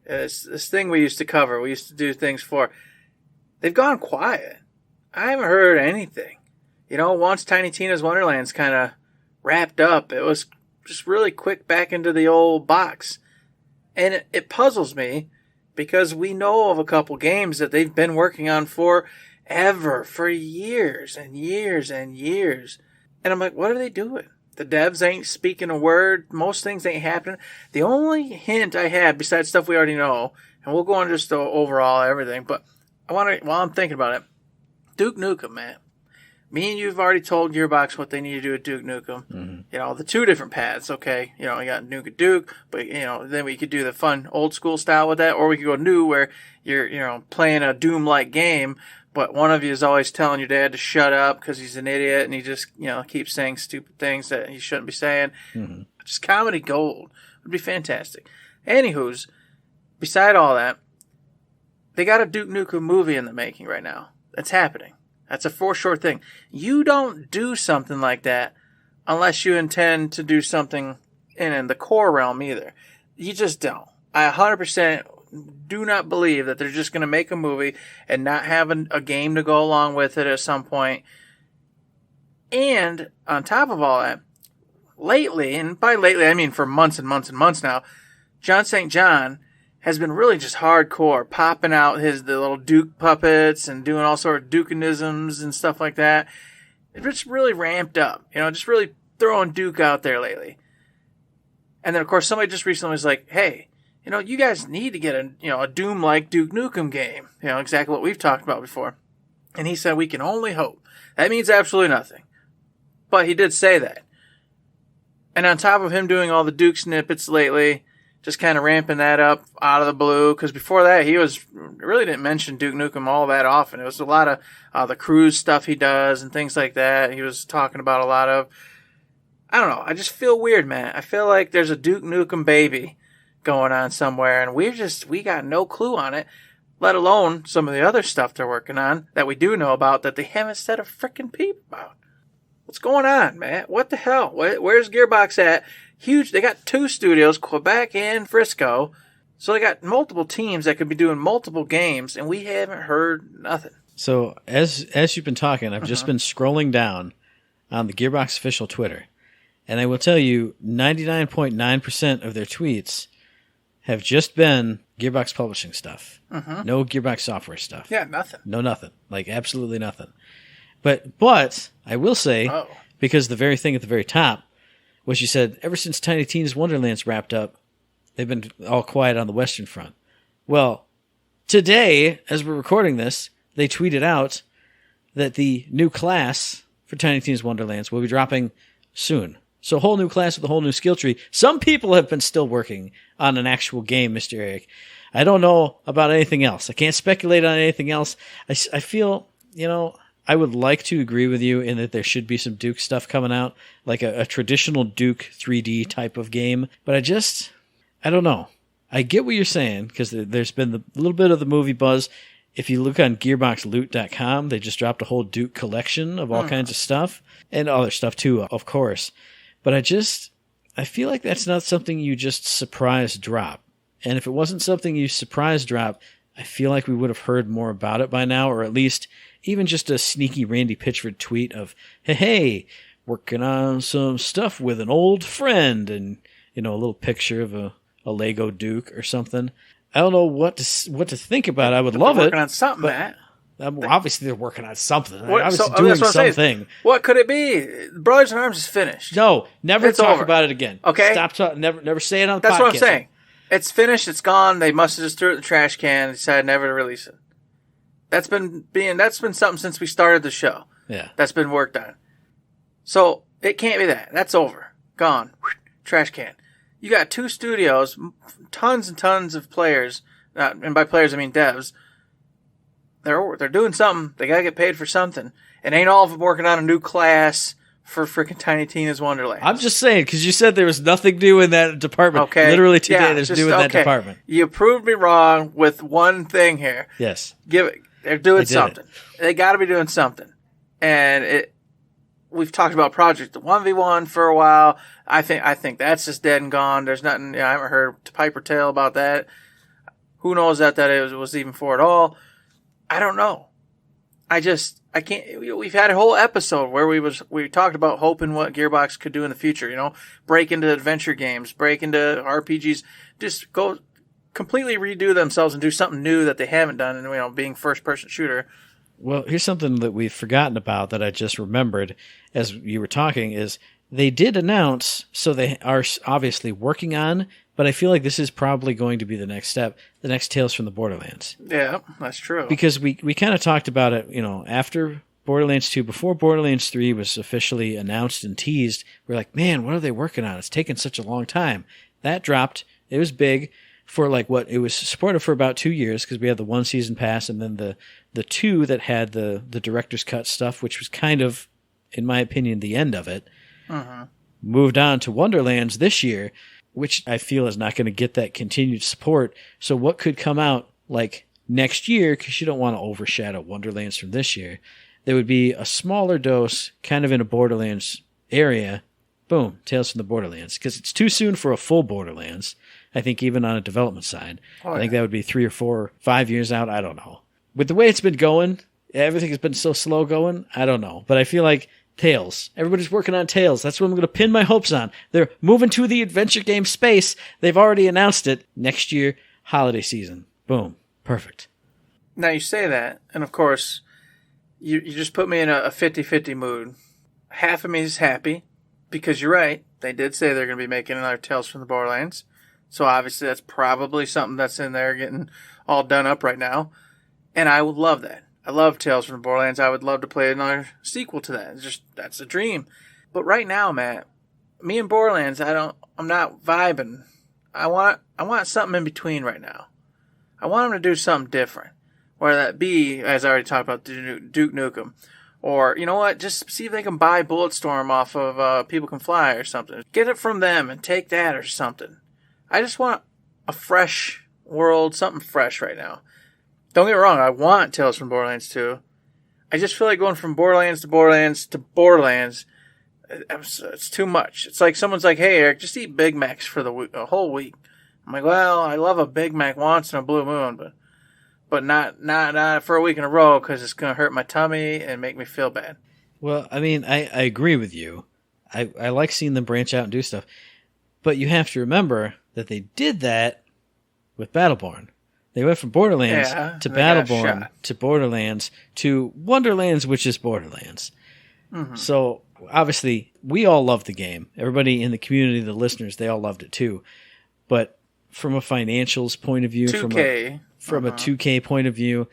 It's this thing we used to cover. We used to do things for. They've gone quiet. I haven't heard anything. You know, once Tiny Tina's Wonderlands kind of wrapped up, it was just really quick back into the old box. And it puzzles me because we know of a couple games that they've been working on forever, for years and years and years. And I'm like, what are they doing? The devs ain't speaking a word. Most things ain't happening. The only hint I have, besides stuff we already know, and we'll go on just the overall everything, but I want to, while I'm thinking about it, Duke Nukem, man. Me and you've already told Gearbox what they need to do with Duke Nukem. Mm-hmm. You know, the two different paths, okay? You know, you got Nuke Duke, but, you know, then we could do the fun old school style with that, or we could go new where you're, you know, playing a Doom-like game, but one of you is always telling your dad to shut up because he's an idiot and he just, you know, keeps saying stupid things that he shouldn't be saying. Mm-hmm. Just comedy gold. Would be fantastic. Anywho's, beside all that, they got a Duke Nukem movie in the making right now. That's happening. That's a for sure thing. You don't do something like that unless you intend to do something in the core realm either. You just don't. I 100% do not believe that they're just going to make a movie and not have a game to go along with it at some point. And on top of all that, lately, and by lately I mean for months and months and months now, John St. John has been really just hardcore, popping out the little Duke puppets and doing all sort of Dukeanisms and stuff like that. It's just really ramped up, you know, just really throwing Duke out there lately. And then, of course, somebody just recently was like, hey, you know, you guys need to get a Doom-like Duke Nukem game. You know, exactly what we've talked about before. And he said, we can only hope. That means absolutely nothing. But he did say that. And on top of him doing all the Duke snippets lately, just kind of ramping that up out of the blue, because before that he really didn't mention Duke Nukem all that often. It was a lot of the cruise stuff he does and things like that. He was talking about a lot of, I don't know, I just feel weird, man. I feel like there's a Duke Nukem baby going on somewhere, and we got no clue on it, let alone some of the other stuff they're working on that we do know about that they haven't said a frickin' peep about. What's going on, man? What the hell? Where's Gearbox at? Huge. They got 2 studios, Quebec and Frisco. So they got multiple teams that could be doing multiple games, and we haven't heard nothing. So as you've been talking, I've just been scrolling down on the Gearbox official Twitter, and I will tell you 99.9% of their tweets have just been Gearbox publishing stuff. Mm-hmm. No Gearbox software stuff. Yeah, nothing. No nothing. Like absolutely nothing. But I will say, because the very thing at the very top, was you said, ever since Tiny Tina's Wonderlands wrapped up, they've been all quiet on the Western Front. Well, today, as we're recording this, they tweeted out that the new class for Tiny Tina's Wonderlands will be dropping soon. So a whole new class with a whole new skill tree. Some people have been still working on an actual game, Mr. Eric. I don't know about anything else. I can't speculate on anything else. I feel, you know, I would like to agree with you in that there should be some Duke stuff coming out, like a traditional Duke 3D type of game. But I don't know. I get what you're saying, because there's been a little bit of the movie buzz. If you look on GearboxLoot.com, they just dropped a whole Duke collection of all kinds of stuff, and other stuff too, of course. But I feel like that's not something you just surprise drop. And if it wasn't something you surprise drop, I feel like we would have heard more about it by now, or at least even just a sneaky Randy Pitchford tweet of, hey, working on some stuff with an old friend, and, you know, a little picture of a Lego Duke or something. I don't know what to think about. I would love it. Working on something, Matt. Obviously, they're working on something. What, obviously doing something. What could it be? Brothers in Arms is finished. No, never talk over. About it again. Okay, stop talking. Never say it on the podcast. podcast. That's what I'm saying. It's finished. It's gone. They must have just threw it in the trash can and decided never to release it. That's been something since we started the show. Yeah, that's been worked on. So it can't be that. That's over. Gone. Trash can. You got two studios, tons and tons of players, and by players I mean devs. They're doing something. They gotta get paid for something. It ain't all of them working on a new class for freaking Tiny Tina's Wonderland. I'm just saying, because you said there was nothing new in that department. Okay. Literally today, there's new in that department. You proved me wrong with one thing here. Yes. They're doing something. They got to be doing something. And we've talked about Project 1v1 for a while. I think that's just dead and gone. There's nothing. I haven't heard pipe or tail about that. Who knows that it was even for at all? I don't know. I can't. We've had a whole episode where we talked about hoping what Gearbox could do in the future. Break into adventure games, break into RPGs, just go completely redo themselves and do something new that they haven't done. And being first-person shooter. Well, here's something that we've forgotten about that I just remembered as you were talking is they did announce, so they are obviously working on, but I feel like this is probably going to be the next step, the next Tales from the Borderlands. Yeah, that's true. Because we kind of talked about it, after Borderlands 2, before Borderlands 3 was officially announced and teased, we're like, man, what are they working on? It's taken such a long time. That dropped. It was big for it was supported for about 2 years because we had the one season pass and then the two that had the director's cut stuff, which was kind of, in my opinion, the end of it. Mm-hmm. Moved on to Wonderlands this year, which I feel is not going to get that continued support. So what could come out next year, because you don't want to overshadow Wonderlands from this year, there would be a smaller dose kind of in a Borderlands area. Boom, Tales from the Borderlands. Because it's too soon for a full Borderlands, I think, even on a development side. I think that would be 3 or 4 or 5 years out. I don't know. With the way it's been going, everything has been so slow going, I don't know. But I feel like Tales. Everybody's working on Tales. That's what I'm going to pin my hopes on. They're moving to the adventure game space. They've already announced it. Next year, holiday season. Boom. Perfect. Now you say that, and of course, you just put me in a 50-50 mood. Half of me is happy, because you're right. They did say they're going to be making another Tales from the Borderlands. So obviously that's probably something that's in there getting all done up right now. And I would love that. I love Tales from the Borderlands. I would love to play another sequel to that. That's a dream. But right now, Matt, me and Borderlands, I'm not vibing. I want something in between right now. I want them to do something different. Whether that be, as I already talked about, Duke Nukem. Or, you know what, just see if they can buy Bulletstorm off of People Can Fly or something. Get it from them and take that or something. I just want a fresh world, something fresh right now. Don't get me wrong, I want Tales from Borderlands 2. I just feel like going from Borderlands to Borderlands to Borderlands, it's too much. It's like someone's like, hey, Eric, just eat Big Macs for a whole week. I'm like, well, I love a Big Mac once in a blue moon, but not for a week in a row because it's going to hurt my tummy and make me feel bad. Well, I mean, I agree with you. I like seeing them branch out and do stuff. But you have to remember that they did that with Battleborn. They went from Borderlands to Battleborn to Borderlands to Wonderlands, which is Borderlands. Mm-hmm. So, obviously, we all loved the game. Everybody in the community, the listeners, they all loved it too. But from a financials point of view, 2K. from a 2K point of view,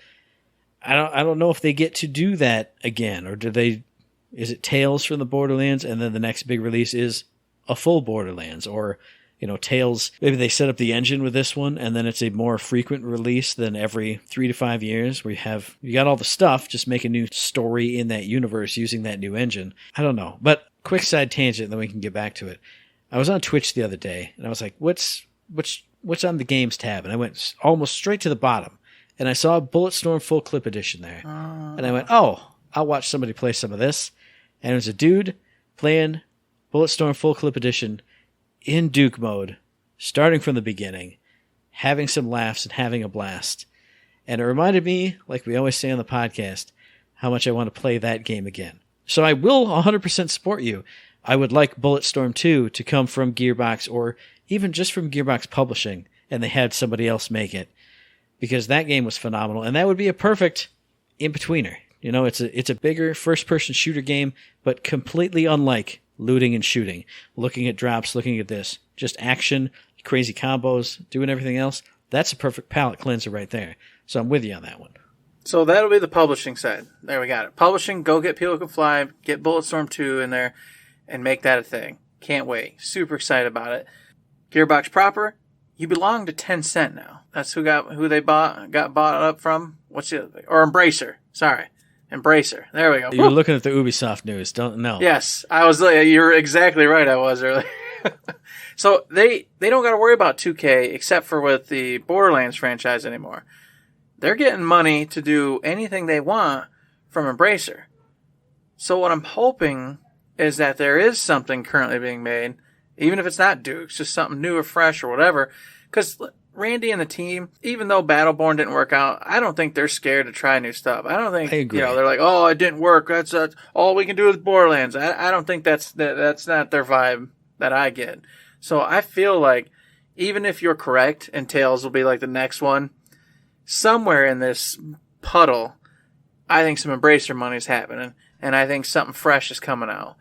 I don't know if they get to do that again, or is it Tales from the Borderlands and then the next big release is a full Borderlands, or Tales, maybe they set up the engine with this one and then it's a more frequent release than every 3 to 5 years where you got all the stuff, just make a new story in that universe using that new engine. I don't know. But quick side tangent, then we can get back to it. I was on Twitch the other day and I was like, what's on the games tab? And I went almost straight to the bottom and I saw Bulletstorm Full Clip Edition there. And I went, oh, I'll watch somebody play some of this. And it was a dude playing Bulletstorm Full Clip Edition in Duke mode, starting from the beginning, having some laughs and having a blast. And it reminded me, like we always say on the podcast, how much I want to play that game again. So I will 100% support you. I would like Bulletstorm 2 to come from Gearbox or even just from Gearbox Publishing, and they had somebody else make it, because that game was phenomenal, and that would be a perfect in-betweener. It's a bigger first-person shooter game, but completely unlike looting and shooting, looking at drops, looking at this, just action, crazy combos, doing everything else. That's a perfect palate cleanser right there. So I'm with you on that one. So that'll be the publishing side. There, we got it. Publishing, go get People Can Fly, get Bulletstorm 2 in there, and make that a thing. Can't wait. Super excited about it. Gearbox proper, you belong to Tencent now. That's who got bought up from. What's the other thing? Or Embracer. Sorry. Embracer. There we go. You were looking at the Ubisoft news. Don't know. Yes, I was. You're exactly right. I was earlier. So they don't got to worry about 2K except for with the Borderlands franchise anymore. They're getting money to do anything they want from Embracer. So what I'm hoping is that there is something currently being made, even if it's not Duke's, just something new or fresh or whatever. Because Randy and the team, even though Battleborn didn't work out, I don't think they're scared to try new stuff. I don't think, they're like, oh, it didn't work. That's all we can do with Borderlands. I don't think that's not their vibe that I get. So I feel like even if you're correct and Tales will be like the next one, somewhere in this puddle, I think some Embracer money's happening, and I think something fresh is coming out.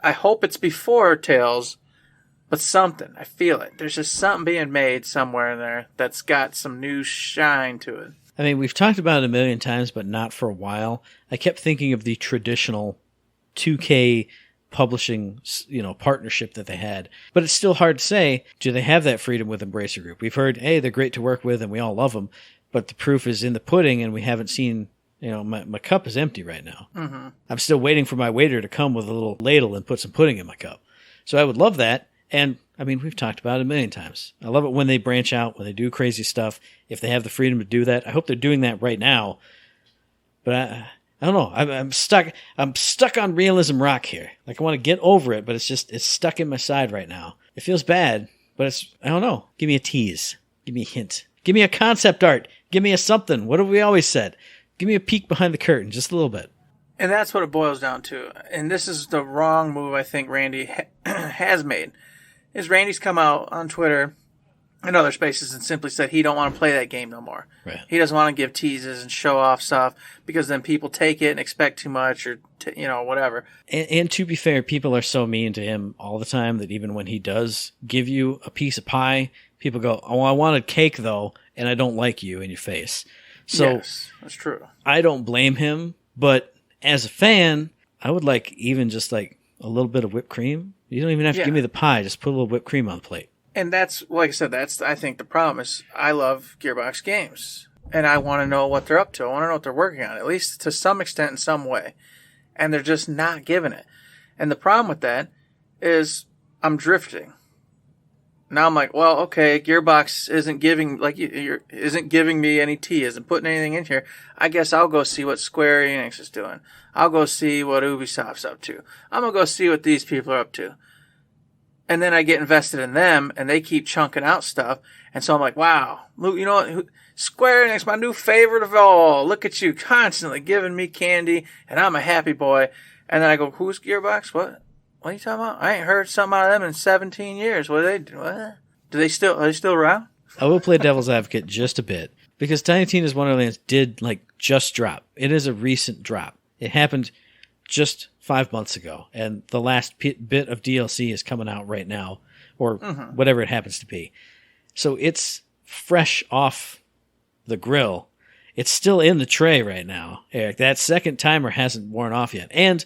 I hope it's before Tales, but something. I feel it. There's just something being made somewhere in there that's got some new shine to it. I mean, we've talked about it a million times, but not for a while. I kept thinking of the traditional 2K publishing, partnership that they had. But it's still hard to say, do they have that freedom with Embracer Group? We've heard, hey, they're great to work with and we all love them, but the proof is in the pudding and we haven't seen, my cup is empty right now. Mm-hmm. I'm still waiting for my waiter to come with a little ladle and put some pudding in my cup. So I would love that. And, I mean, we've talked about it a million times. I love it when they branch out, when they do crazy stuff. If they have the freedom to do that, I hope they're doing that right now. But I don't know. I'm stuck. I'm stuck on Realism Rock here. Like, I want to get over it, but it's stuck in my side right now. It feels bad, but I don't know. Give me a tease. Give me a hint. Give me a concept art. Give me a something. What have we always said? Give me a peek behind the curtain, just a little bit. And that's what it boils down to. And this is the wrong move I think Randy has made. Is Randy's come out on Twitter and other spaces and simply said he don't want to play that game no more. Right. He doesn't want to give teases and show off stuff because then people take it and expect too much or, whatever. And to be fair, people are so mean to him all the time that even when he does give you a piece of pie, people go, oh, I wanted cake though, and I don't like you in your face. So yes, that's true. I don't blame him, but as a fan, I would like even just like a little bit of whipped cream. You don't even have to give me the pie. Just put a little whipped cream on the plate. And that's, like I said, I think the problem is I love Gearbox games. And I want to know what they're up to. I want to know what they're working on, at least to some extent in some way. And they're just not giving it. And the problem with that is I'm drifting. Now I'm like, well, okay, Gearbox isn't giving isn't giving me any tea, isn't putting anything in here. I guess I'll go see what Square Enix is doing. I'll go see what Ubisoft's up to. I'm gonna go see what these people are up to. And then I get invested in them, and they keep chunking out stuff. And so I'm like, wow, Luke, you know what? Square Enix, my new favorite of all. Look at you constantly giving me candy, and I'm a happy boy. And then I go, who's Gearbox? What are you talking about? I ain't heard something out of them in 17 years. What do they do? What? Are they still around? I will play devil's advocate just a bit because Tiny Tina's Wonderlands did just drop. It is a recent drop. It happened just 5 months ago, and the last bit of DLC is coming out right now, or whatever it happens to be. So it's fresh off the grill. It's still in the tray right now, Eric. That second timer hasn't worn off yet. And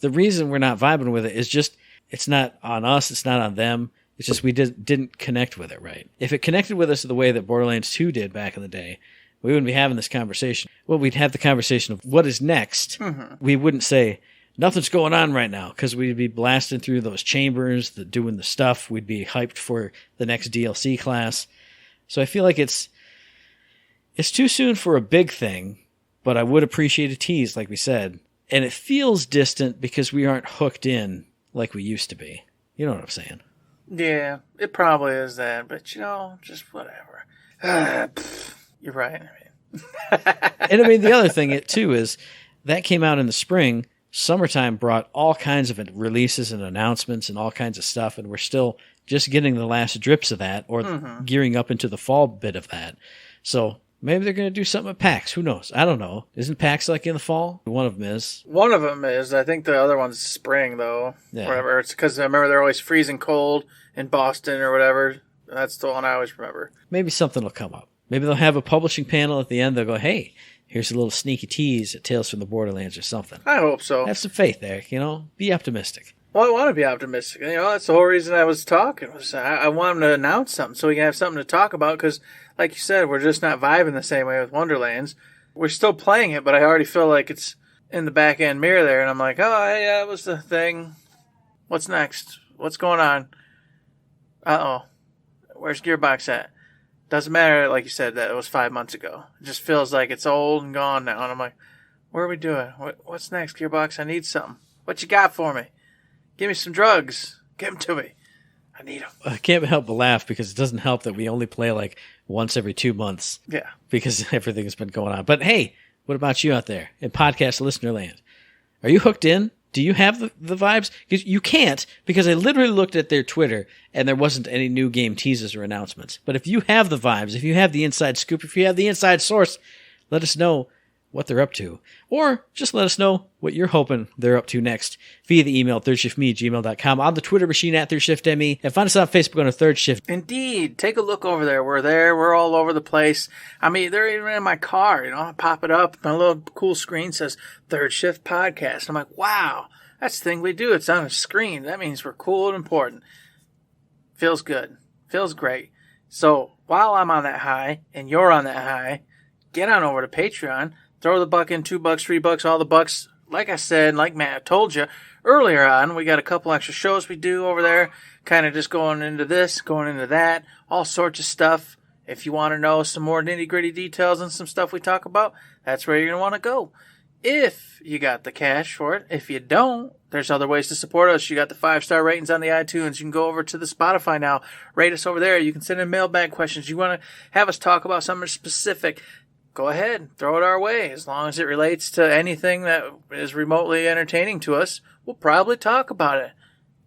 the reason we're not vibing with it is just, it's not on us, it's not on them. It's just we didn't connect with it right. If it connected with us the way that Borderlands 2 did back in the day, we wouldn't be having this conversation. Well, we'd have the conversation of what is next. Mm-hmm. We wouldn't say, nothing's going on right now, because we'd be blasting through those chambers, doing the stuff. We'd be hyped for the next DLC class. So I feel like it's too soon for a big thing, but I would appreciate a tease, like we said. And it feels distant because we aren't hooked in like we used to be. You know what I'm saying? Yeah, it probably is that, but just whatever. You're right. And I mean, the other thing, too, is that came out in the spring. Summertime brought all kinds of releases and announcements and all kinds of stuff, and we're still just getting the last drips of that or gearing up into the fall bit of that. So maybe they're going to do something at PAX. Who knows? I don't know. Isn't PAX in the fall? One of them is. One of them is. I think the other one's spring, though. Yeah. Whatever. It's because I remember they're always freezing cold in Boston or whatever. That's the one I always remember. Maybe something will come up. Maybe they'll have a publishing panel at the end. They'll go, hey, here's a little sneaky tease at Tales from the Borderlands or something. I hope so. Have some faith, Eric. Be optimistic. Well, I want to be optimistic. That's the whole reason I was talking. I want him to announce something so we can have something to talk about. Because, like you said, we're just not vibing the same way with Wonderlands. We're still playing it, but I already feel like it's in the back end mirror there, and I'm like, oh, hey, that was the thing. What's next? What's going on? Uh-oh. Where's Gearbox at? Doesn't matter, like you said, that it was 5 months ago. It just feels like it's old and gone now, and I'm like, what are we doing? What's next, Gearbox? I need something. What you got for me? Give me some drugs. Give them to me. I need them. I can't help but laugh because it doesn't help that we only play like once every 2 months. Yeah. Because everything's been going on. But hey, what about you out there in podcast listener land? Are you hooked in? Do you have the vibes? Because you can't, because I literally looked at their Twitter and there wasn't any new game teases or announcements. But if you have the vibes, if you have the inside scoop, if you have the inside source, let us know what they're up to. Or just let us know what you're hoping they're up to next via the email thirdshiftme@gmail.com, on the Twitter machine at ThirdShiftME, and find us on Facebook under Third Shift. Indeed. Take a look over there. We're there. We're all over the place. I mean, they're even in my car. I pop it up. My little cool screen says Third Shift Podcast. I'm like, wow, that's the thing we do. It's on a screen. That means we're cool and important. Feels good. Feels great. So while I'm on that high and you're on that high, get on over to Patreon. Throw the buck in, $2, $3, all the bucks. Like I said, like Matt told you earlier on, we got a couple extra shows we do over there. Kind of just going into this, going into that, all sorts of stuff. If you want to know some more nitty gritty details and some stuff we talk about, that's where you're going to want to go. If you got the cash for it. If you don't, there's other ways to support us. You got the 5-star ratings on the iTunes. You can go over to the Spotify now. Rate us over there. You can send in mailbag questions. You want to have us talk about something specific, go ahead, throw it our way. As long as it relates to anything that is remotely entertaining to us, we'll probably talk about it.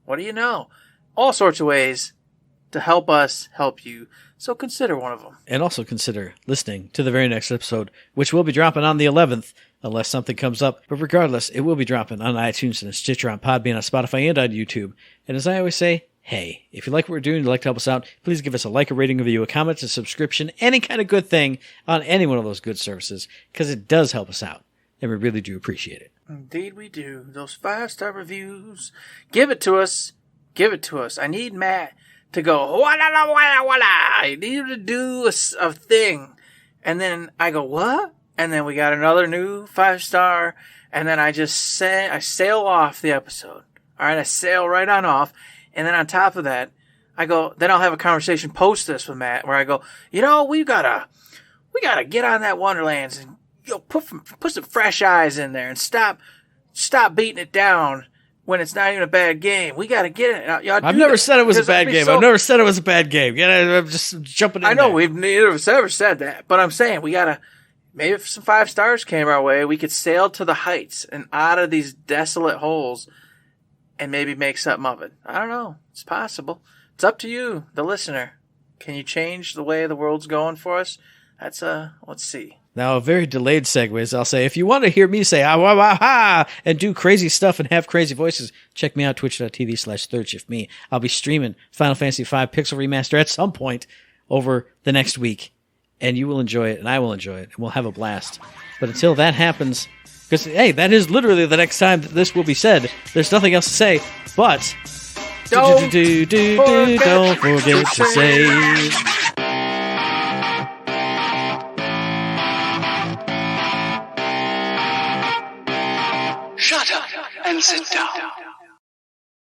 What do you know? All sorts of ways to help us help you. So consider one of them. And also consider listening to the very next episode, which will be dropping on the 11th, unless something comes up. But regardless, it will be dropping on iTunes and Stitcher, on Podbean, on Spotify, and on YouTube. And as I always say, hey, if you like what we're doing, you'd like to help us out, please give us a like, a rating, a review, a comment, a subscription, any kind of good thing on any one of those good services, because it does help us out, and we really do appreciate it. Indeed we do. Those 5-star reviews. Give it to us. Give it to us. I need Matt to go, walla, walla, walla. I need you to do a thing. And then I go, what? And then we got another new 5-star, and then I sail off the episode. All right, I sail right on off. And then on top of that, then I'll have a conversation post this with Matt where I go, we gotta get on that Wonderlands and put some fresh eyes in there and stop beating it down when it's not even a bad game. We gotta get it. I've never said it was a bad game. I've never said it was a bad game. I'm just jumping in. I know there. we've neither of us ever said that, but I'm saying we gotta. Maybe if some 5 stars came our way, we could sail to the heights and out of these desolate holes and maybe make something of it. I don't know. It's possible. It's up to you, the listener. Can you change the way the world's going for us? Let's see. Now, a very delayed segue is I'll say, if you want to hear me say, ah, wah, wah, ha, and do crazy stuff and have crazy voices, check me out, twitch.tv/ThirdShiftMe. I'll be streaming Final Fantasy V Pixel Remaster at some point over the next week, and you will enjoy it, and I will enjoy it, and we'll have a blast. But until that happens, because, hey, that is literally the next time that this will be said. There's nothing else to say, but don't forget to save. Shut up and sit down.